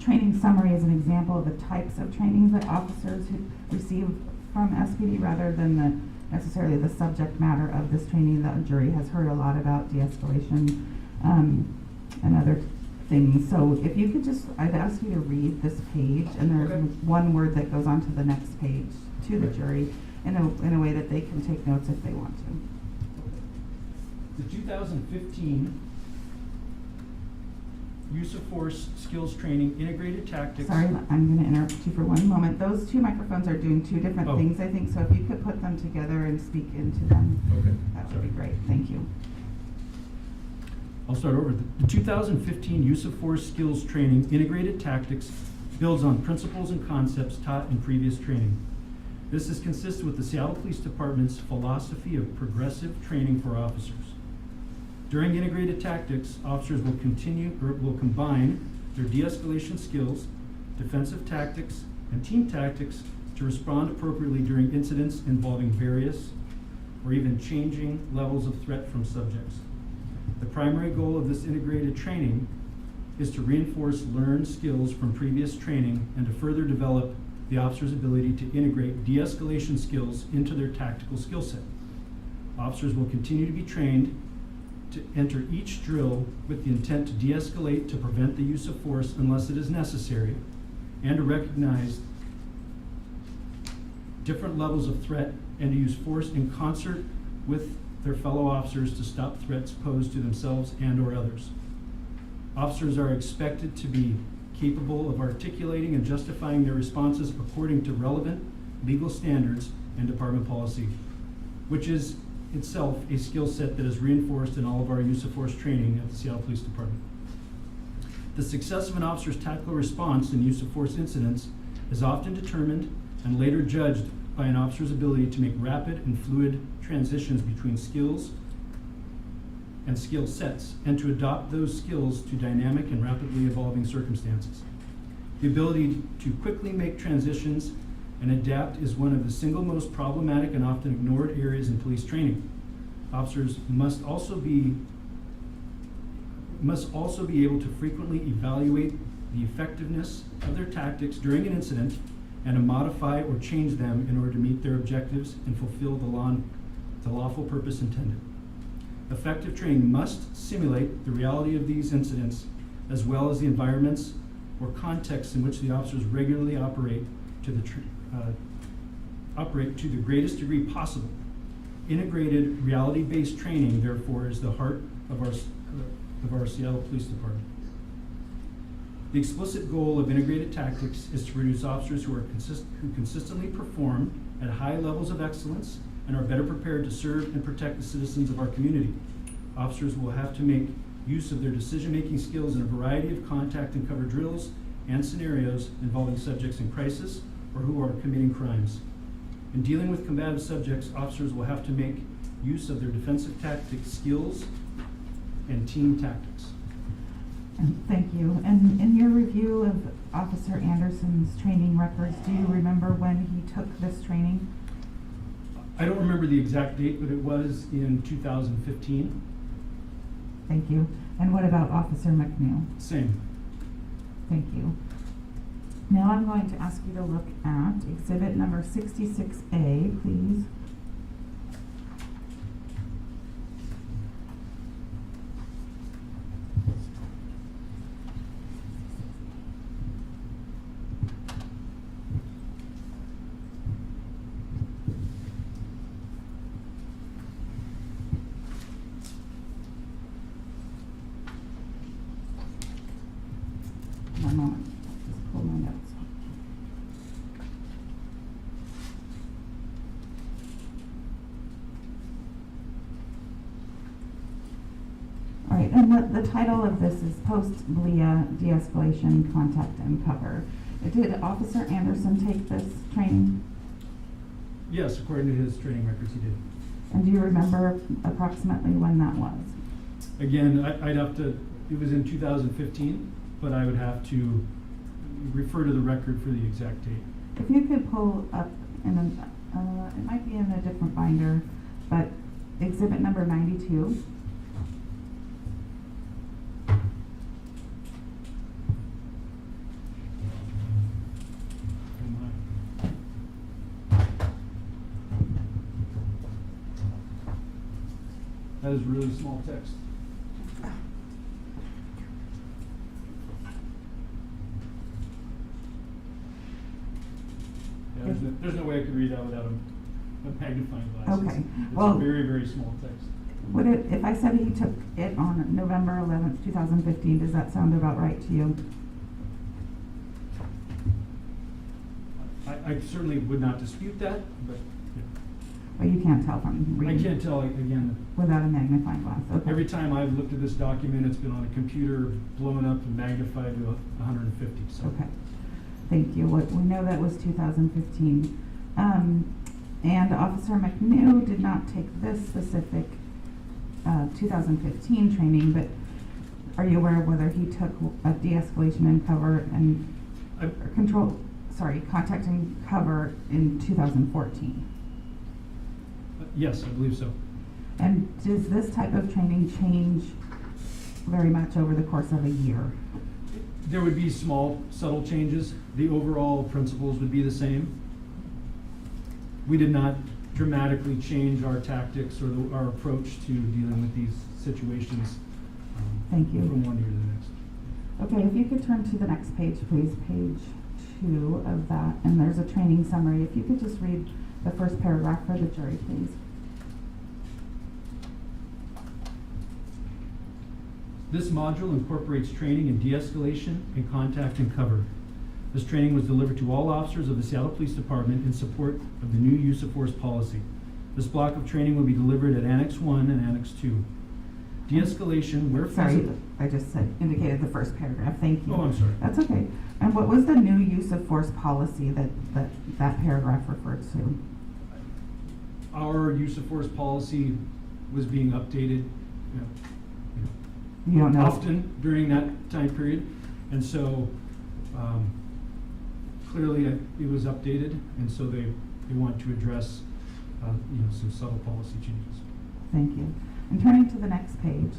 training summary as an example of the types of trainings that officers who receive from SPD rather than necessarily the subject matter of this training. The jury has heard a lot about de-escalation and other things. So if you could just, I'd ask you to read this page, and there's Okay. one word that goes on to the next page to the jury in a way that they can take notes if they want to. The 2015 use of force, skills training, integrated tactics. Sorry, I'm gonna interrupt you for one moment. Those two microphones are doing two different Oh. things, I think, so if you could put them together and speak into them, Okay. that would Sorry. be great, thank you. I'll start over. The 2015 Use of Force Skills Training Integrated Tactics builds on principles and concepts taught in previous training. This is consistent with the Seattle Police Department's philosophy of progressive training for officers. During integrated tactics, officers will combine their de-escalation skills, defensive tactics, and team tactics to respond appropriately during incidents involving various or even changing levels of threat from subjects. The primary goal of this integrated training is to reinforce learned skills from previous training and to further develop the officer's ability to integrate de-escalation skills into their tactical skill set. Officers will continue to be trained to enter each drill with the intent to de-escalate to prevent the use of force unless it is necessary, and to recognize different levels of threat and to use force in concert with their fellow officers to stop threats posed to themselves and/or others. Officers are expected to be capable of articulating and justifying their responses according to relevant legal standards and department policy, which is itself a skill set that is reinforced in all of our use of force training at the Seattle Police Department. The success of an officer's tactical response in use of force incidents is often determined and later judged by an officer's ability to make rapid and fluid transitions between skills and skill sets, and to adopt those skills to dynamic and rapidly evolving circumstances. The ability to quickly make transitions and adapt is one of the single most problematic and often ignored areas in police training. Officers must also be able to frequently evaluate the effectiveness of their tactics during an incident and to modify or change them in order to meet their objectives and fulfill the lawful purpose intended. Effective training must simulate the reality of these incidents as well as the environments or contexts in which the officers regularly operate to the greatest degree possible. Integrated, reality-based training, therefore, is the heart of our Seattle Police Department. The explicit goal of integrated tactics is to produce officers who consistently perform at high levels of excellence and are better prepared to serve and protect the citizens of our community. Officers will have to make use of their decision-making skills in a variety of contact and cover drills and scenarios involving subjects in crisis or who are committing crimes. In dealing with combative subjects, officers will have to make use of their defensive tactics skills and team tactics. Thank you. And in your review of Officer Anderson's training records, do you remember when he took this training? I don't remember the exact date, but it was in 2015. Thank you. And what about Officer McNeil? Same. Thank you. Now I'm going to ask you to look at exhibit number 66A, please. One moment, just pull my notes. All right, and the title of this is Post-BLEA De-escalation, Contact and Cover. Did Officer Anderson take this training? Yes, according to his training records, he did. And do you remember approximately when that was? Again, I'd have to, it was in 2015, but I would have to refer to the record for the exact date. If you could pull up, it might be in a different binder, but exhibit number 92. That is really small text. Yeah, there's no way I could read that without a magnifying glass. Okay, It's well- very, very small text. Would it, if I said he took it on November 11th, 2015, does that sound about right to you? I certainly would not dispute that, but But you can't tell from I reading? can't tell, again, Without a magnifying glass, okay. every time I've looked at this document, it's been on a computer, blown up and magnified to 150, so. Okay, thank you. We know that was 2015. And Officer McNew did not take this specific 2015 training, but are you aware of whether he took a de-escalation and cover and contact and cover in 2014? Yes, I believe so. And does this type of training change very much over the course of a year? There would be small, subtle changes. The overall principles would be the same. We did not dramatically change our tactics or our approach to dealing with these situations Thank you. from one year to the next. Okay, if you could turn to the next page, please, page 2 of that, and there's a training summary. If you could just read the first paragraph for the jury, please. This module incorporates training in de-escalation and contact and cover. This training was delivered to all officers of the Seattle Police Department in support of the new use of force policy. This block of training will be delivered at Annex 1 and Annex 2. De-escalation where Sorry, feasible. I just indicated the first paragraph, thank you. Oh, I'm sorry. That's okay. And what was the new use of force policy that paragraph referred to? Our use of force policy was being updated, You don't know? often during that time period. And so, clearly it was updated, and so they want to address, some subtle policy changes. Thank you. And turning to the next page.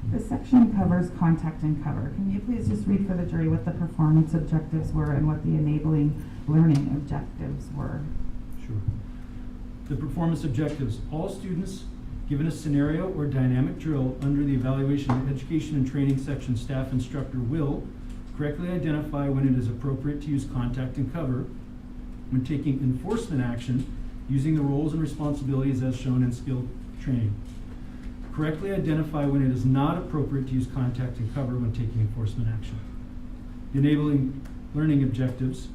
This section covers contact and cover. Can you please just read for the jury what the performance objectives were and what the enabling learning objectives were? Sure. The performance objectives. All students given a scenario or dynamic drill under the evaluation and education and training section, staff instructor will correctly identify when it is appropriate to use contact and cover when taking enforcement action using the roles and responsibilities as shown in skill training. Correctly identify when it is not appropriate to use contact and cover when taking enforcement action. The enabling learning objectives.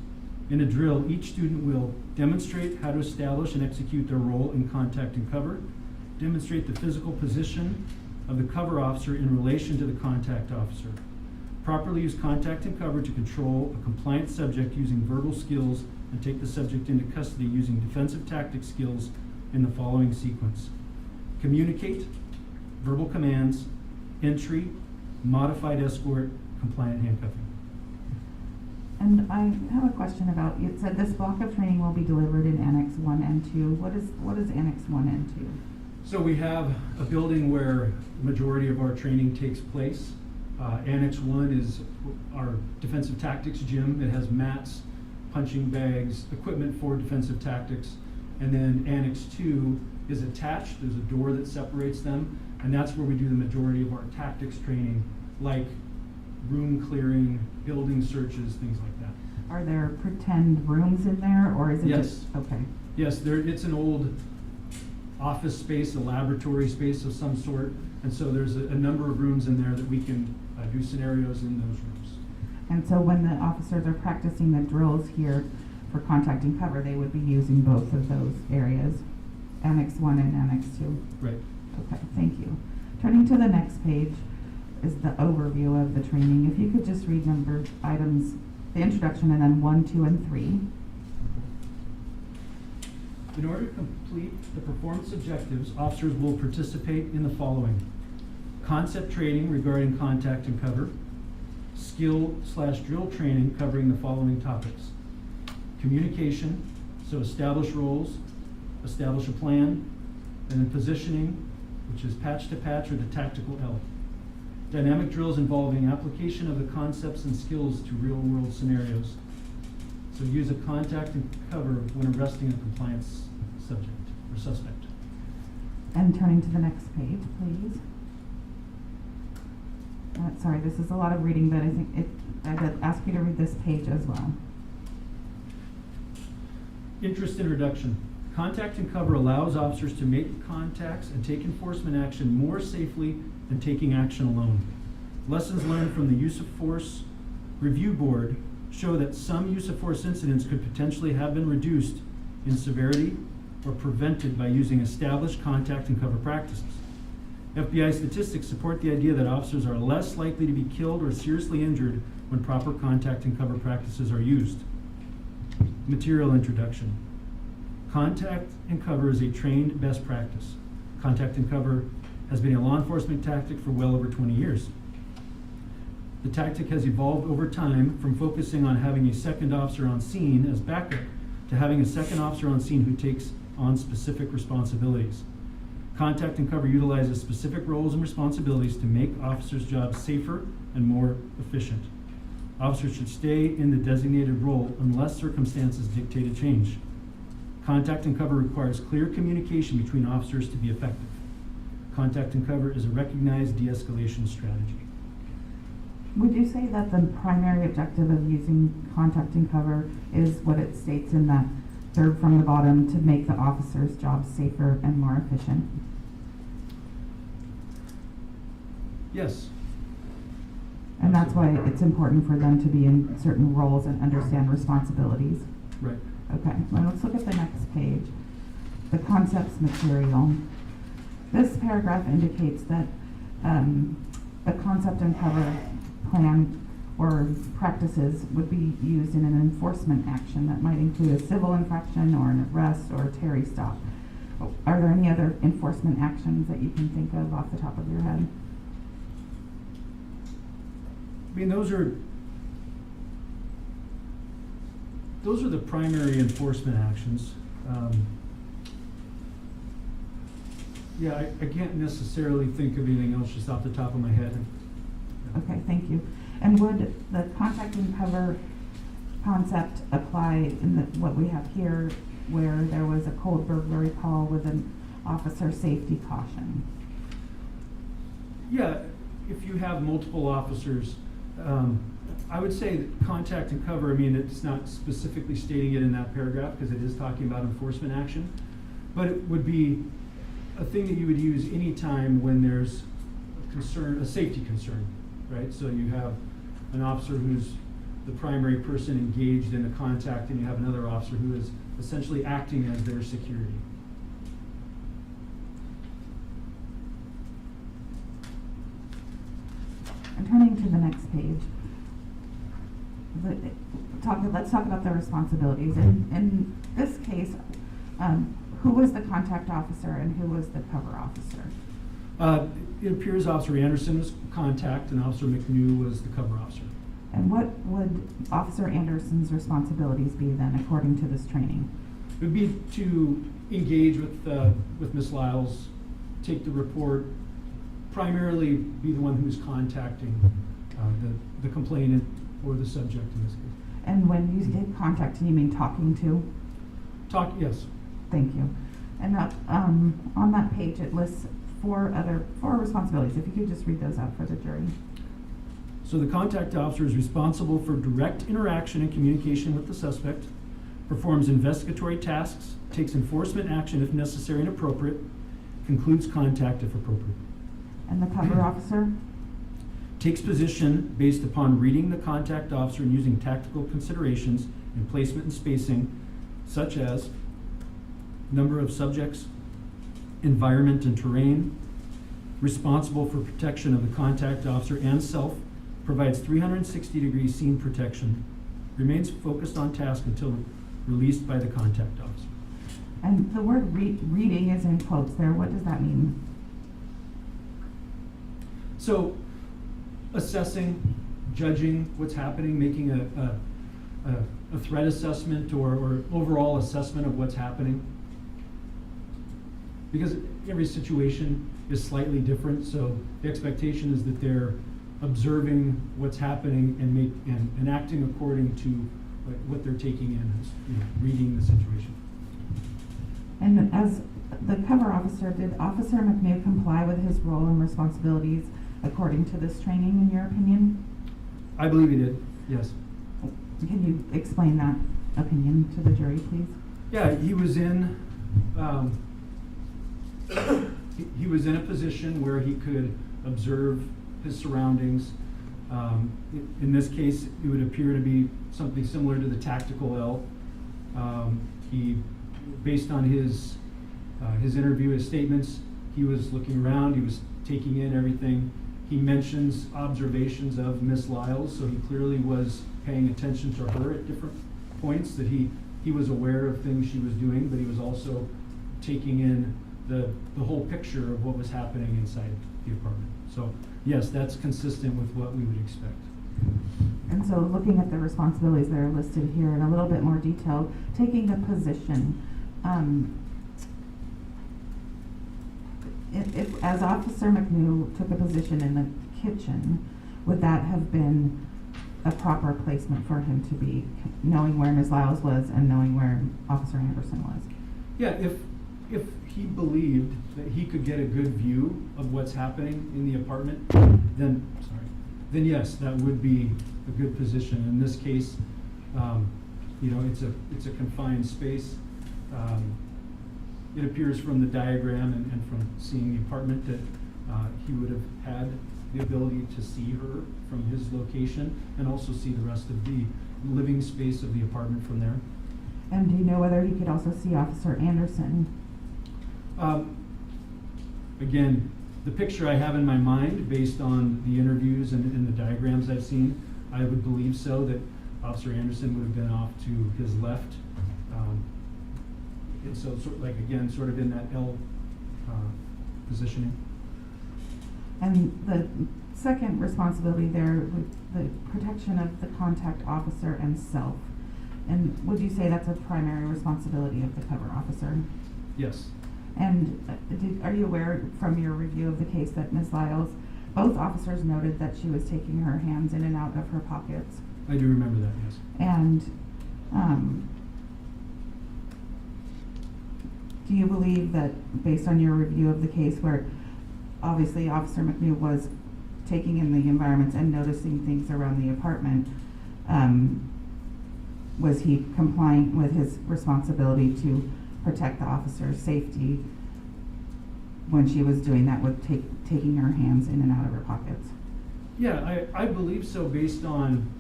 In a drill, each student will demonstrate how to establish and execute their role in contact and cover, demonstrate the physical position of the cover officer in relation to the contact officer, properly use contact and cover to control a compliant subject using verbal skills and take the subject into custody using defensive tactics skills in the following sequence. Communicate, verbal commands, entry, modified escort, compliant handcuffing. And I have a question about, it said this block of training will be delivered in Annex 1 and 2. What is Annex 1 and 2? So we have a building where the majority of our training takes place. Annex 1 is our defensive tactics gym. It has mats, punching bags, equipment for defensive tactics. And then Annex 2 is attached. There's a door that separates them. And that's where we do the majority of our tactics training, like room clearing, building searches, things like that. Are there pretend rooms in there, or is it Yes. just, okay. Yes, it's an old office space, a laboratory space of some sort. And so there's a number of rooms in there that we can do scenarios in those rooms. And so when the officers are practicing the drills here for contact and cover, they would be using both of those areas, Annex 1 and Annex 2? Right. Okay, thank you. Turning to the next page is the overview of the training. If you could just read numbered items, the introduction, and then 1, 2, and 3. In order to complete the performance objectives, officers will participate in the following: concept training regarding contact and cover, skill/drill training covering the following topics: communication, so establish roles, establish a plan, and then positioning, which is patch to patch or the tactical L. Dynamic drills involving application of the concepts and skills to real-world scenarios. So use a contact and cover when arresting a compliance subject or suspect. And turning to the next page, please. Sorry, this is a lot of reading, but I think I'd ask you to read this page as well. Interest introduction. Contact and cover allows officers to make contacts and take enforcement action more safely than taking action alone. Lessons learned from the Use of Force Review Board show that some use of force incidents could potentially have been reduced in severity or prevented by using established contact and cover practices. FBI statistics support the idea that officers are less likely to be killed or seriously injured when proper contact and cover practices are used. Material introduction. Contact and cover is a trained best practice. Contact and cover has been a law enforcement tactic for well over 20 years. The tactic has evolved over time from focusing on having a second officer on scene as backup to having a second officer on scene who takes on specific responsibilities. Contact and cover utilizes specific roles and responsibilities to make officers' jobs safer and more efficient. Officers should stay in the designated role unless circumstances dictate a change. Contact and cover requires clear communication between officers to be effective. Contact and cover is a recognized de-escalation strategy. Would you say that the primary objective of using contact and cover is what it states in that third from the bottom, to make the officer's job safer and more efficient? Yes. And that's why it's important for them to be in certain roles and understand responsibilities? Right. Okay, well, let's look at the next page. The concepts material. This paragraph indicates that the concept and cover plan or practices would be used in an enforcement action that might include a civil infraction or an arrest or a Terry stop. Are there any other enforcement actions that you can think of off the top of your head? I mean, those are the primary enforcement actions. Yeah, I can't necessarily think of anything else just off the top of my head. Okay, thank you. And would the contact and cover concept apply in what we have here, where there was a cold burglary call with an officer safety caution? Yeah, if you have multiple officers, I would say that contact and cover, I mean, it's not specifically stating it in that paragraph because it is talking about enforcement action, but it would be a thing that you would use anytime when there's a concern, a safety concern, right? So you have an officer who's the primary person engaged in a contact, and you have another officer who is essentially acting as their security. And turning to the next page, let's talk about the responsibilities. In this case, who was the contact officer and who was the cover officer? It appears Officer Anderson was contact and Officer McNew was the cover officer. And what would Officer Anderson's responsibilities be then, according to this training? It would be to engage with Ms. Lyles, take the report, primarily be the one who's contacting the complainant or the subject in this case. And when you say contacting, you mean talking to? Yes. Thank you. And on that page, it lists four responsibilities. If you could just read those out for the jury. So the contact officer is responsible for direct interaction and communication with the suspect, performs investigatory tasks, takes enforcement action if necessary and appropriate, concludes contact if appropriate. And the cover officer? Takes position based upon reading the contact officer and using tactical considerations in placement and spacing, such as number of subjects, environment and terrain, responsible for protection of the contact officer and self, provides 360-degree scene protection, remains focused on task until released by the contact officer. And the word reading is in quotes there. What does that mean? So, assessing, judging what's happening, making a threat assessment or overall assessment of what's happening. Because every situation is slightly different, so the expectation is that they're observing what's happening and acting according to what they're taking in, reading the situation. And as the cover officer, did Officer McNew comply with his role and responsibilities according to this training, in your opinion? I believe he did, yes. Can you explain that opinion to the jury, please? Yeah, he was in, he was in a position where he could observe his surroundings. In this case, it would appear to be something similar to the tactical L. He, based on his interview, his statements, he was looking around, he was taking in everything. He mentions observations of Miss Lyles, so he clearly was paying attention to her at different points, that he was aware of things she was doing, but he was also taking in the whole picture of what was happening inside the apartment. So yes, that's consistent with what we would expect. And so looking at the responsibilities that are listed here in a little bit more detail, taking the position, if as Officer McNew took a position in the kitchen, would that have been a proper placement for him to be, knowing where Ms. Lyles was and knowing where Officer Anderson was? Yeah, if he believed that he could get a good view of what's happening in the apartment, then yes, that would be a good position. In this case, you know, it's a confined space. It appears from the diagram and from seeing the apartment that he would have had the ability to see her from his location and also see the rest of the living space of the apartment from there. And do you know whether he could also see Officer Anderson? Again, the picture I have in my mind, based on the interviews and the diagrams I've seen, I would believe so, that Officer Anderson would have been off to his left. And so, sort of like, again, sort of in that L positioning. And the second responsibility there, with the protection of the contact officer and self. And would you say that's a primary responsibility of the cover officer? Yes. And are you aware from your review of the case that Ms. Lyles, both officers noted that she was taking her hands in and out of her pockets? I do remember that, yes. And do you believe that, based on your review of the case, where obviously Officer McNew was taking in the environments and noticing things around the apartment, was he compliant with his responsibility to protect the officer's safety when she was doing that, with taking her hands in and out of her pockets? Yeah, I believe so, based on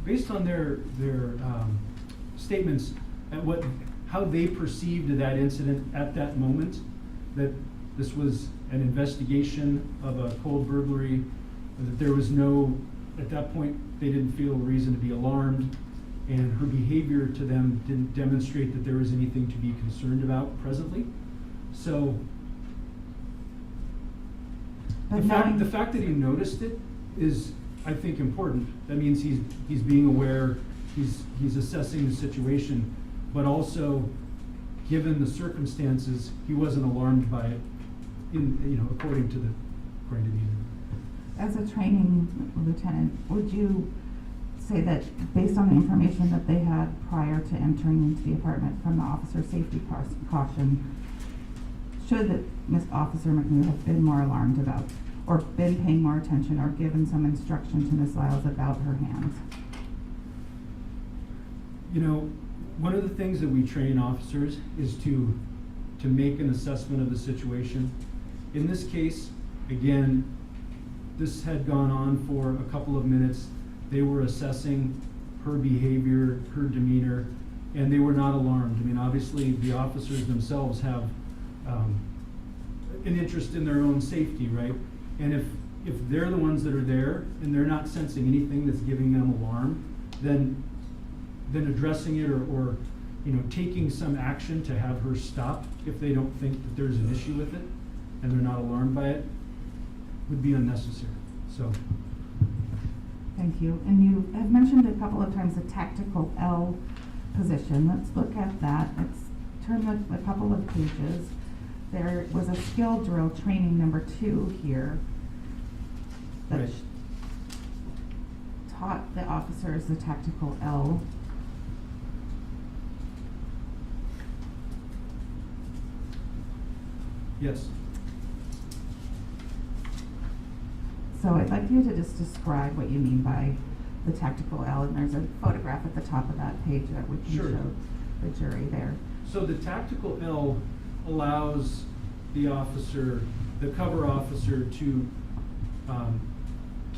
their statements at how they perceived that incident at that moment, that this was an investigation of a cold burglary, that there was at that point, they didn't feel a reason to be alarmed, and her behavior to them didn't demonstrate that there was anything to be concerned about presently. So the fact that he noticed it is, I think, important. That means he's being aware, he's assessing the situation, but also, given the circumstances, he wasn't alarmed by it, according to the interview. As a training lieutenant, would you say that, based on the information that they had prior to entering into the apartment from the officer's safety caution, should Miss Officer McNew have been more alarmed about, or been paying more attention, or given some instruction to Miss Lyles about her hands? You know, one of the things that we train officers is to make an assessment of the situation. In this case, again, this had gone on for a couple of minutes. They were assessing her behavior, her demeanor, and they were not alarmed. I mean, obviously, the officers themselves have an interest in their own safety, right? And if they're the ones that are there and they're not sensing anything that's giving them alarm, then addressing it or taking some action to have her stop if they don't think that there's an issue with it and they're not alarmed by it would be unnecessary. So. Thank you. And you have mentioned a couple of times the tactical L position. Let's look at that. Let's turn a couple of pages. There was a skill drill training number 2 here that Right. taught the officers the tactical L. Yes. So I'd like you to just describe what you mean by the tactical L, and there's a photograph at the top of that page that we can Sure. show. the jury there. So the tactical L allows the officer, the cover officer, to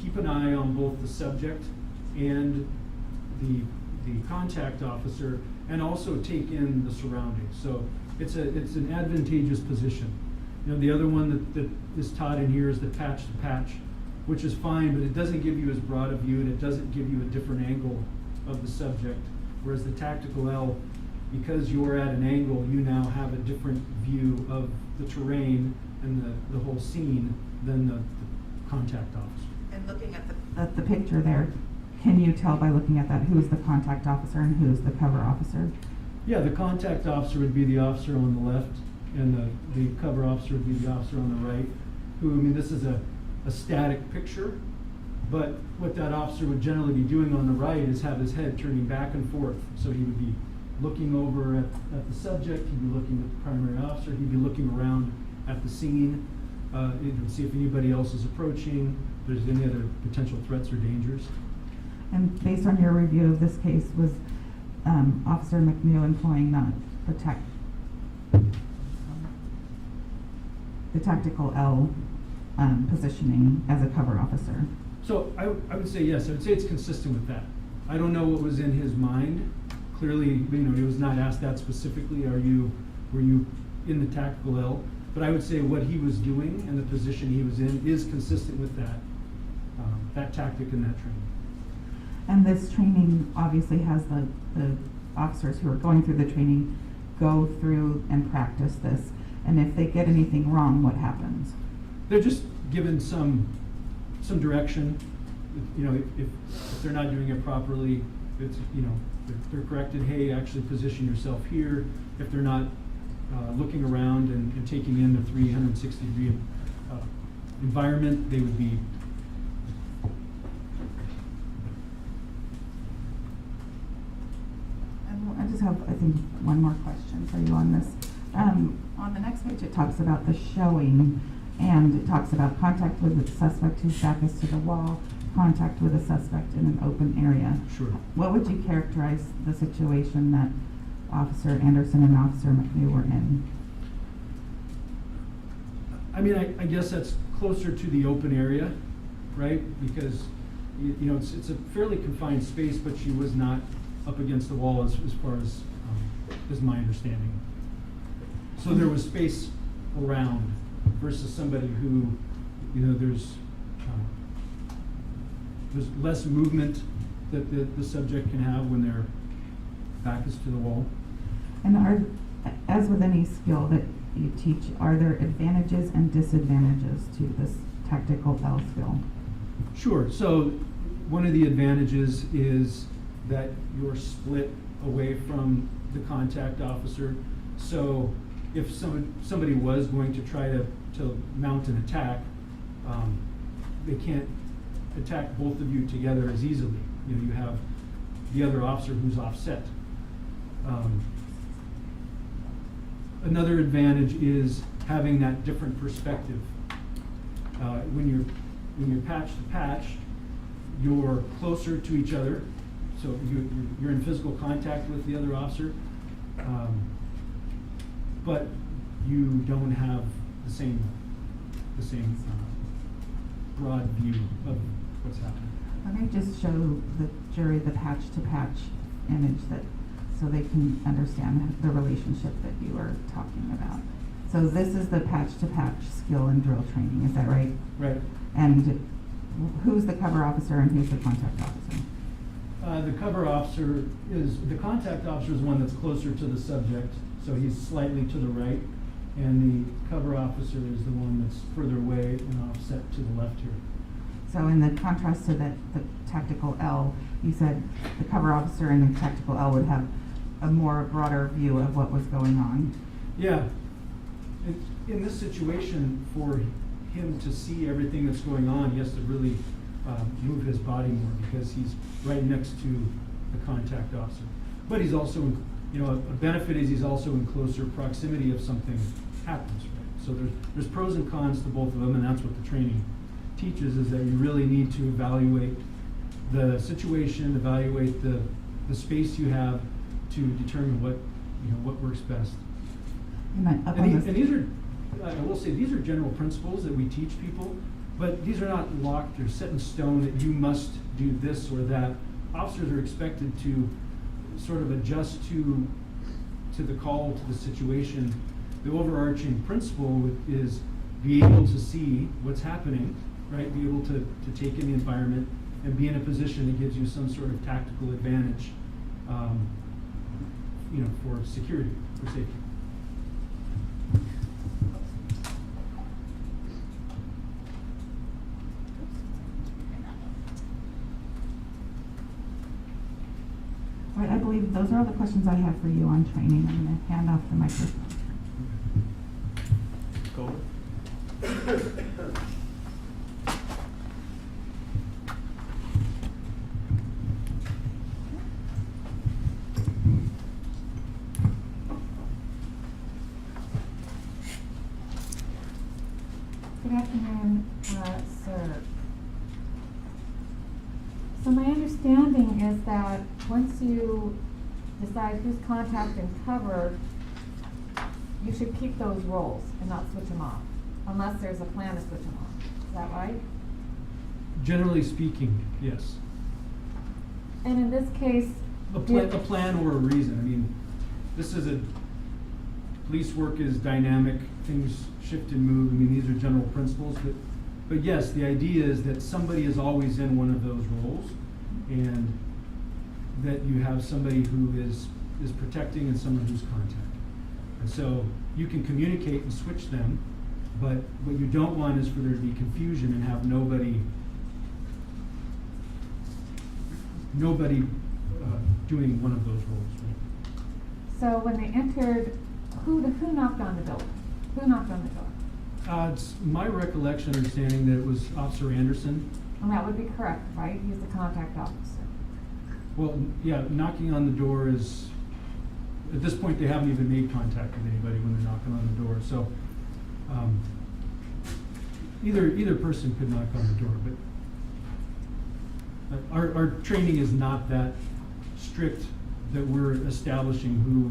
keep an eye on both the subject and the contact officer, and also take in the surroundings. So it's an advantageous position. You know, the other one that is taught in here is the patch to patch, which is fine, but it doesn't give you as broad a view, and it doesn't give you a different angle of the subject. Whereas the tactical L, because you're at an angle, you now have a different view of the terrain and the whole scene than the contact officer. And looking at The picture there, can you tell by looking at that who's the contact officer and who's the cover officer? Yeah, the contact officer would be the officer on the left, and the cover officer would be the officer on the right, who, I mean, this is a static picture, but what that officer would generally be doing on the right is have his head turning back and forth. So he would be looking over at the subject, he'd be looking at the primary officer, he'd be looking around at the scene, to see if anybody else is approaching, if there's any other potential threats or dangers. And based on your review of this case, was Officer McNeil employing the tactical L positioning as a cover officer? So I would say yes. I would say it's consistent with that. I don't know what was in his mind. Clearly, you know, he was not asked that specifically. Were you in the tactical L? But I would say what he was doing and the position he was in is consistent with that tactic and that training. And this training obviously has the officers who are going through the training go through and practice this. And if they get anything wrong, what happens? They're just given some direction. You know, if they're not doing it properly, it's, you know, they're corrected. Hey, actually position yourself here. If they're not looking around and taking in the 360-degree environment, they would be. I just have, I think, one more question for you on this. On the next page, it talks about the showing, and it talks about contact with the suspect whose back is to the wall, contact with a suspect in an open area. Sure. What would you characterize the situation that Officer Anderson and Officer McNeil were in? I mean, I guess that's closer to the open area, right? Because, you know, it's a fairly confined space, but she was not up against the wall as far as is my understanding. So there was space around versus somebody who, you know, there's less movement that the subject can have when their back is to the wall. And as with any skill that you teach, are there advantages and disadvantages to this tactical L skill? Sure. So one of the advantages is that you're split away from the contact officer. So if somebody was going to try to mount an attack, they can't attack both of you together as easily. You know, you have the other officer who's offset. Another advantage is having that different perspective. When you're patch to patch, you're closer to each other, so you're in physical contact with the other officer, but you don't have the same broad view of what's happening. Let me just show the jury the patch to patch image so they can understand the relationship that you are talking about. So this is the patch to patch skill and drill training, is that right? Right. And who's the cover officer and who's the contact officer? The cover officer the contact officer is one that's closer to the subject, so he's slightly to the right, and the cover officer is the one that's further away and offset to the left here. So in the contrast to the tactical L, you said the cover officer and the tactical L would have a more broader view of what was going on. Yeah. In this situation, for him to see everything that's going on, he has to really move his body more because he's right next to the contact officer. But he's also, you know, a benefit is he's also in closer proximity if something happens, right? So there's pros and cons to both of them, and that's what the training teaches, is that you really need to evaluate the situation, evaluate the space you have to determine you know, what works best. And I- up on And this- these are, I will say, these are general principles that we teach people, but these are not locked or set in stone that you must do this or that. Officers are expected to sort of adjust to the call, to the situation. The overarching principle is be able to see what's happening, right? Be able to take in the environment and be in a position that gives you some sort of tactical advantage, you know, for security, for safety. All right, I believe those are all the questions I have for you on training. I'm going to hand off the microphone. Go. Good afternoon, sir. So my understanding is that once you decide who's contact and cover, you should keep those roles and not switch them off, unless there's a plan to switch them off. Is that right? Generally speaking, yes. And in this case, A plan or a reason. I mean, this is police work is dynamic, things shift and move. I mean, these are general principles, but yes, the idea is that somebody is always in one of those roles, and that you have somebody who is protecting and someone who's contact. And so you can communicate and switch them, but what you don't want is for there to be confusion and have nobody doing one of those roles, right? so when they entered, who knocked on the door? Who knocked on the door? It's my recollection, understanding that it was Officer Anderson. And that would be correct, right? He's the contact officer. Well, yeah, knocking on the door is, at this point, they haven't even made contact with anybody when they're knocking on the door, so, either person could knock on the door, but our training is not that strict that we're establishing who,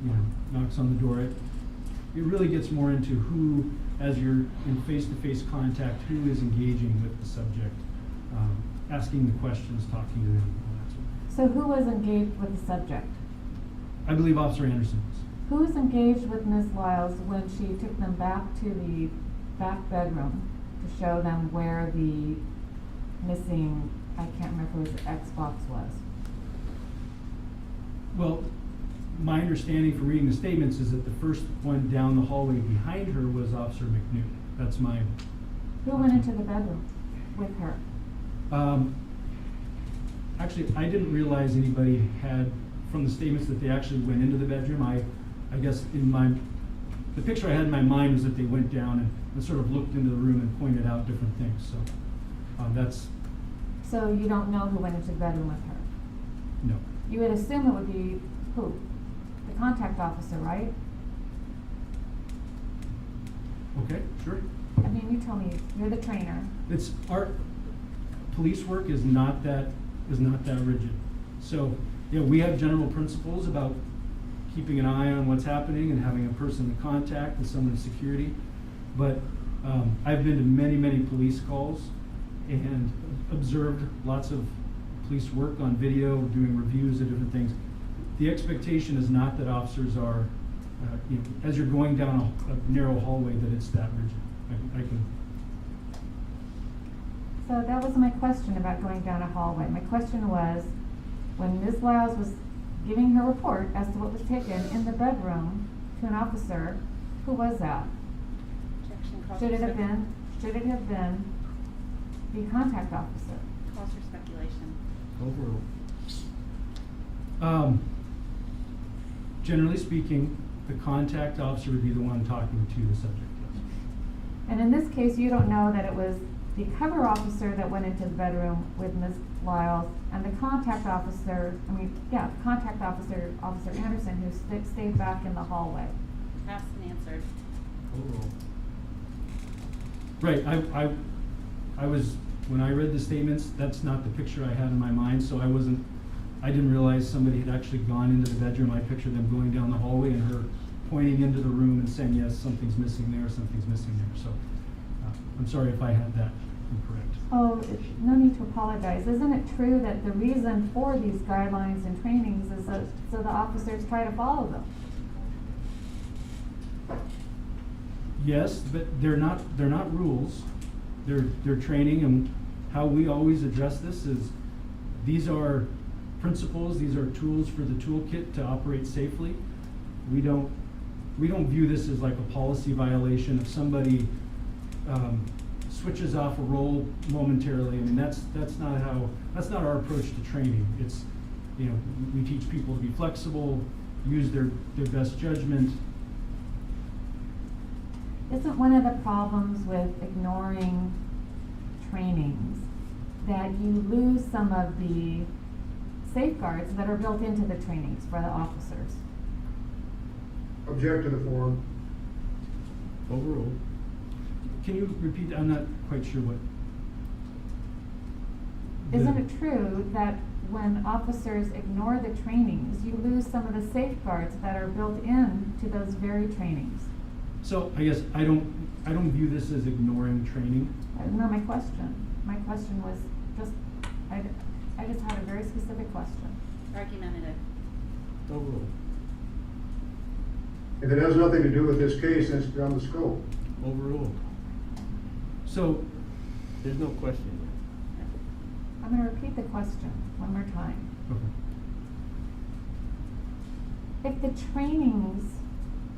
you know, knocks on the door. It really gets more into who, as you're in face-to-face contact, who is engaging with the subject, asking the questions, talking to them, all that sort of thing. So who was engaged with the subject? I believe Officer Anderson was. Who was engaged with Ms. Lyles when she took them back to the back bedroom to show them where the missing, I can't remember if it was Xbox was? Well, my understanding from reading the statements is that the first one down the hallway behind her was Officer McNew. That's my. Who went into the bedroom with her? Actually, I didn't realize anybody had, from the statements that they actually went into the bedroom. I guess the picture I had in my mind was that they went down and sort of looked into the room and pointed out different things, so, that's, So you don't know who went into the bedroom with her? no. You would assume it would be who? The contact officer, right? Okay, sure. I mean, you tell me, you're the trainer. It's our police work is not that rigid. So, yeah, we have general principles about keeping an eye on what's happening and having a person to contact and someone in security. But I've been to many police calls and observed lots of police work on video, doing reviews of different things. The expectation is not that officers are, you know, as you're going down a narrow hallway, that it's that rigid. I can. So that was my question about going down a hallway. My question was, when Ms. Lyles was giving her report as to what was taken in the bedroom to an officer, who was that? Objection, calls Should for it have been the contact officer? Calls for speculation. Overruled. Generally speaking, the contact officer would be the one talking to the subject, yes. And in this case, you don't know that it was the cover officer that went into the bedroom with Ms. Lyles and the contact officer, contact officer, Officer Anderson, who stayed back in the hallway. Asked and answered. Overruled. Right, I was, when I read the statements, that's not the picture I had in my mind, so I wasn't I didn't realize somebody had actually gone into the bedroom. I pictured them going down the hallway and her pointing into the room and saying, yes, something's missing there, something's missing there. So I'm sorry if I had that incorrect. Oh, no need to apologize. Isn't it true that the reason for these guidelines and trainings is that so the officers try to follow them? Yes, but they're not rules. They're training, and how we always address this is these are principles, these are tools for the toolkit to operate safely. We don't view this as like a policy violation if somebody switches off a role momentarily. I mean, that's not our approach to training. It's, you know, we teach people to be flexible, use their best judgment. Isn't one of the problems with ignoring trainings that you lose some of the safeguards that are built into the trainings for the officers? Object to the form. Overruled. Can you repeat that? I'm not quite sure what. Isn't it true that when officers ignore the trainings, you lose some of the safeguards that are built in to those very trainings? So I guess I don't view this as ignoring training. No, my question was just, I just had a very specific question. Argumentative. Overruled. If it has nothing to do with this case, then it's beyond the scope. Overruled. So There's no question. I'm gonna repeat the question one more time. okay. If the trainings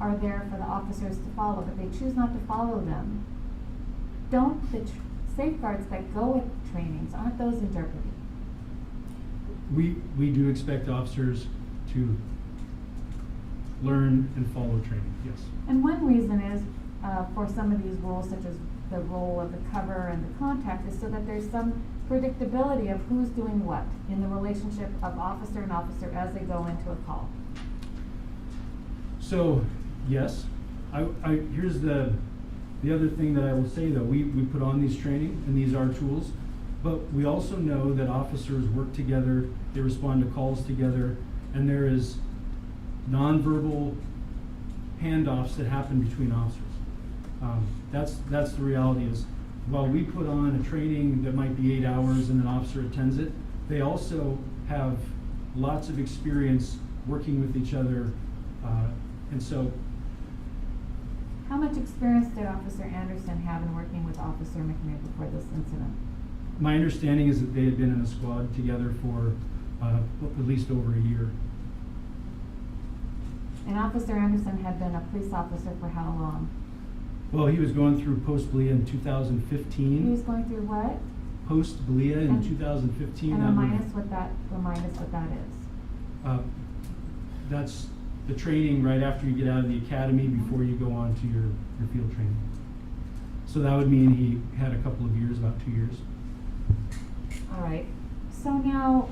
are there for the officers to follow, but they choose not to follow them, don't the safeguards that go with trainings, aren't those in jeopardy? We do expect officers to learn and follow training, yes. And one reason is, for some of these rules, such as the role of the cover and the contact, is so that there's some predictability of who's doing what in the relationship of officer and officer as they go into a call. So, yes, here's the other thing that I will say though, we put on these training and these are tools, but we also know that officers work together, they respond to calls together, and there is nonverbal handoffs that happen between officers. That's the reality is, while we put on a training that might be 8 hours and an officer attends it, they also have lots of experience working with each other, and so. How much experience did Officer Anderson have in working with Officer McNair before this incident? My understanding is that they had been in a squad together for at least over a year. And Officer Anderson had been a police officer for how long? Well, he was going through post-BLEA in 2015. He was going through what? Post-BLEA in 2015. And that remind would- us what that is. That's the training right after you get out of the academy before you go on to your field training. So that would mean he had a couple of years, about 2 years. All right, so now,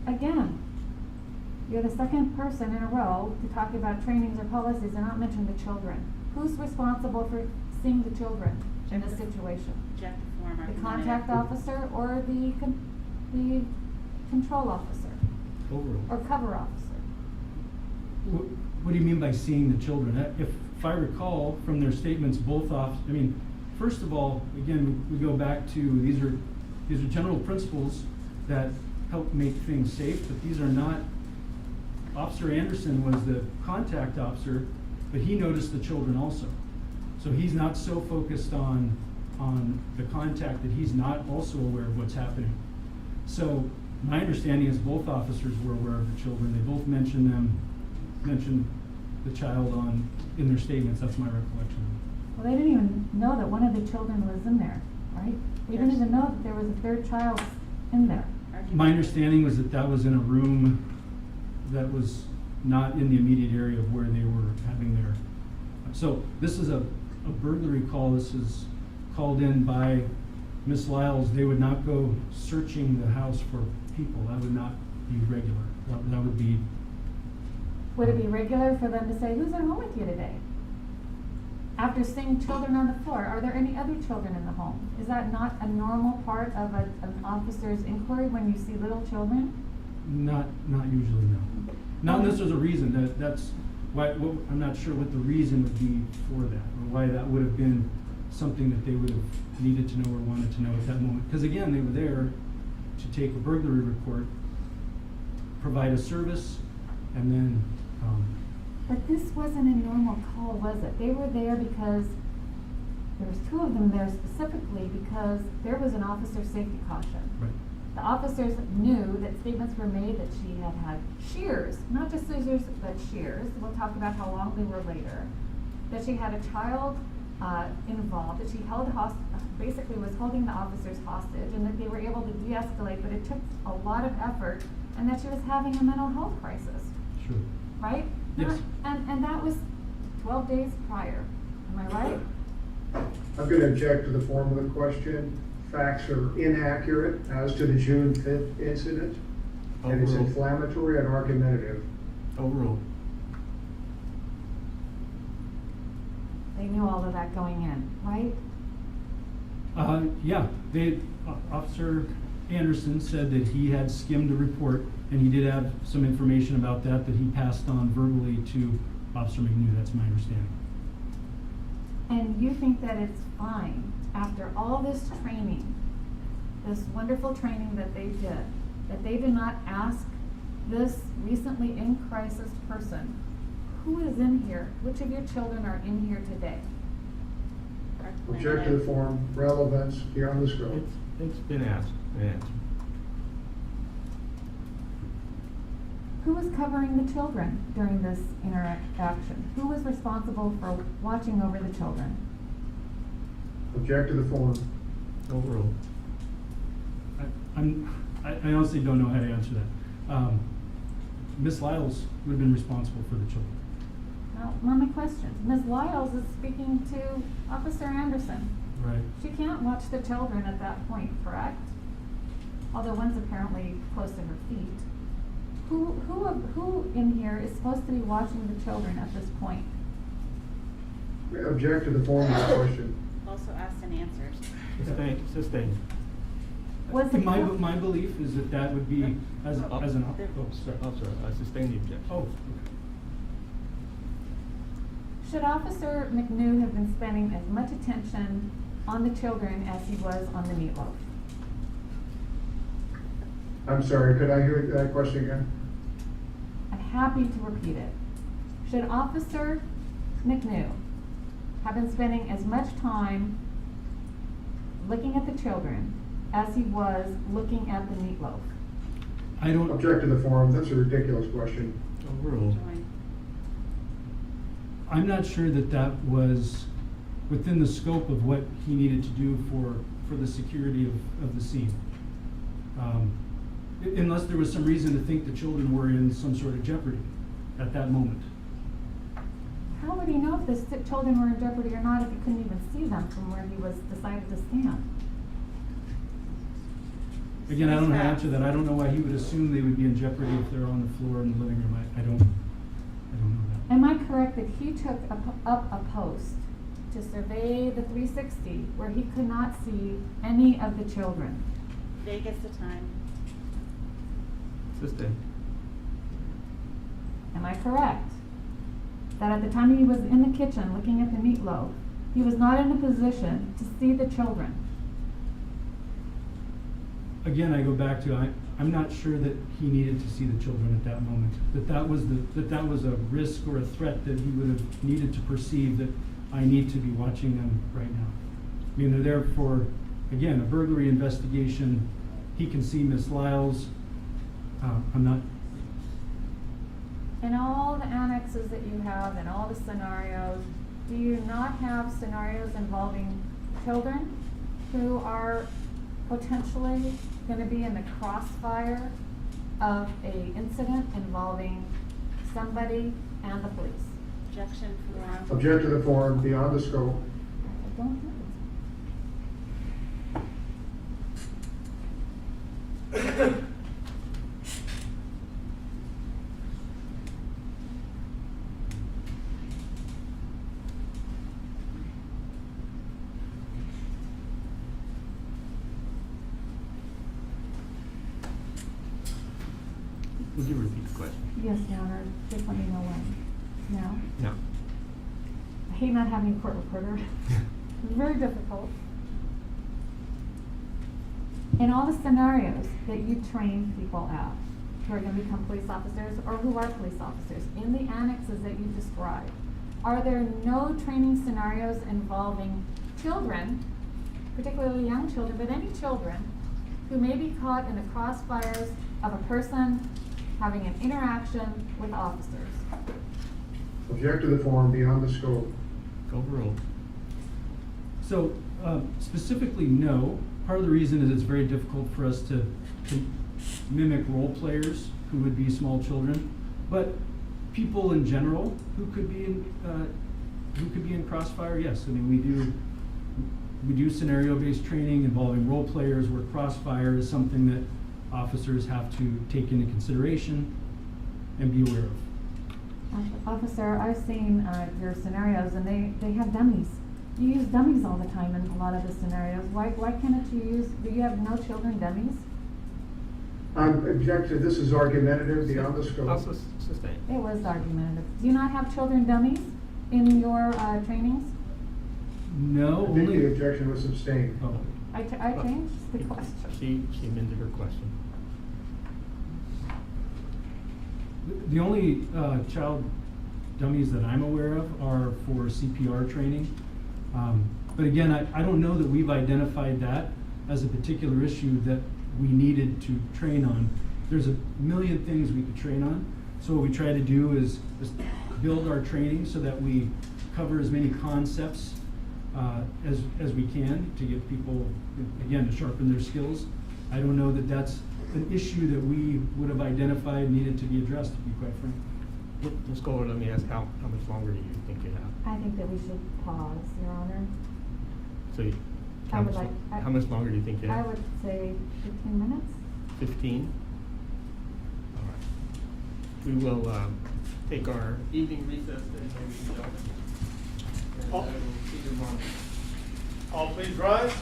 again, you're the second person in a row to talk about trainings or policies and not mention the children. Who's responsible for seeing the children in this situation? Check the form. The contact officer or the control officer Overall. or cover officer? What do you mean by seeing the children? If I recall from their statements, first of all, again, we go back to these are general principles that help make things safe, but these are not. Officer Anderson was the contact officer, but he noticed the children also. So he's not so focused on the contact that he's not also aware of what's happening. So my understanding is both officers were aware of the children. They both mentioned the child in their statements. That's my recollection. Well, they didn't even know that one of the children was in there, right? They didn't even know that there was a third child in there. My understanding was that was in a room that was not in the immediate area of where they were having their. So this is a burglary call. This is called in by Ms. Lyles. They would not go searching the house for people. That would not be regular. That would be. Would it be regular for them to say, who's at home with you today? after seeing children on the floor, are there any other children in the home? Is that not a normal part of an officer's inquiry when you see little children? Not usually, no. Not unless there's a reason, that's why, I'm not sure what the reason would be for that, or why that would have been something that they would have needed to know or wanted to know at that moment. Because again, they were there to take a burglary report, provide a service, and then, But this wasn't a normal call, was it? They were there because, there was two of them there specifically because there was an officer safety caution. right. The officers knew that statements were made that she had had shears, not just scissors, but shears. We'll talk about how long they were later. That she had a child involved, that she held basically was holding the officers hostage, and that they were able to de-escalate, but it took a lot of effort, and that she was having a mental health crisis, Sure. right? Yes. And that was 12 days prior. Am I right? I'm gonna object to the form of the question. Facts are inaccurate as to the June 5th incident, and it's Overruled. inflammatory and argumentative. Overruled. They knew all of that going in, right? Yeah, Officer Anderson said that he had skimmed the report, and he did have some information about that he passed on verbally to Officer McNew, that's my understanding. And you think that it's fine, after all this training, this wonderful training that they did not ask this recently in crisis person, who is in here, which of your children are in here today? Object to the form, relevance beyond the scope. It's been asked, and answered. Who was covering the children during this interaction? Who was responsible for watching over the children? Object to the form. Overruled. I honestly don't know how to answer that. Ms. Lyles would have been responsible for the children. Now my question, Ms. Lyles is speaking to Officer Anderson. Right. She can't watch the children at that point, correct? Although one's apparently close to her feet. Who in here is supposed to be watching the children at this point? Object to the form of the question. Also asked and answered. Sustained. Was it My belief is that would be as an Sorry, I sustain the objection. Oh, Should Officer McNew have been spending as much attention on the children as he was on the meatloaf? I'm sorry, could I hear that question again? I'm happy to repeat it. Should Officer McNew have been spending as much time looking at the children as he was looking at the meatloaf? I don't. Object to the form, that's a ridiculous question. Overruled. Join. I'm not sure that was within the scope of what he needed to do for the security of the scene. Unless there was some reason to think the children were in some sort of jeopardy at that moment. How would he know if the children were in jeopardy or not if he couldn't even see them from where he was decided to stand? Again, I don't know how to answer that. I don't know why he would assume they would be in jeopardy if they're on the floor in the living room. I don't know that. Am I correct that he took up a post to survey the 360 where he could not see any of the children? Vegas the time. Sustained. Am I correct that at the time he was in the kitchen looking at the meatloaf, he was not in a position to see the children? Again, I go back to, I'm not sure that he needed to see the children at that moment. That was a risk or a threat that he would have needed to perceive that I need to be watching them right now. I mean, they're there for, again, a burglary investigation. He can see Miss Lyles. I'm not. In all the annexes that you have and all the scenarios, do you not have scenarios involving children who are potentially going to be in the crossfire of a incident involving somebody and the police? Objection from the line. Object to the form, beyond the scope. I don't know. Would you repeat the question? Yes, Your Honor, just let me know when. Now? No. I hate not having a court reporter. It's very difficult. In all the scenarios that you train people at, who are gonna become police officers or who are police officers, in the annexes that you described, are there no training scenarios involving children, particularly young children, but any children, who may be caught in the crossfires of a person having an interaction with officers? Object to the form beyond the scope. Overruled. So, specifically, no. Part of the reason is it's very difficult for us to mimic role players who would be small children, but people in general who could be in crossfire, yes. I mean, we do scenario-based training involving role players where crossfire is something that officers have to take into consideration and be aware of. Officer, I've seen your scenarios and they have dummies. You use dummies all the time in a lot of the scenarios. Why can't you use, do you have no children dummies? Object to, this is argumentative beyond the scope. Also sustained. It was argumentative. Do you not have children dummies in your trainings? No, I think the only, objection was sustained. oh, I changed the question. She amended her question. the only child dummies that I'm aware of are for CPR training. But again, I don't know that we've identified that as a particular issue that we needed to train on. There's a million things we could train on. So what we try to do is build our training so that we cover as many concepts as we can to get people, again, to sharpen their skills. I don't know that that's an issue that we would have identified needed to be addressed, to be quite frank. Ms. Kohler, let me ask, how much longer do you think you have? I think that we should pause, Your Honor. So you, I would like. how much longer do you think you have? I would say 15 minutes. 15? All right. We will take our evening recess then, ladies and gentlemen. And I will see you tomorrow. All please rise.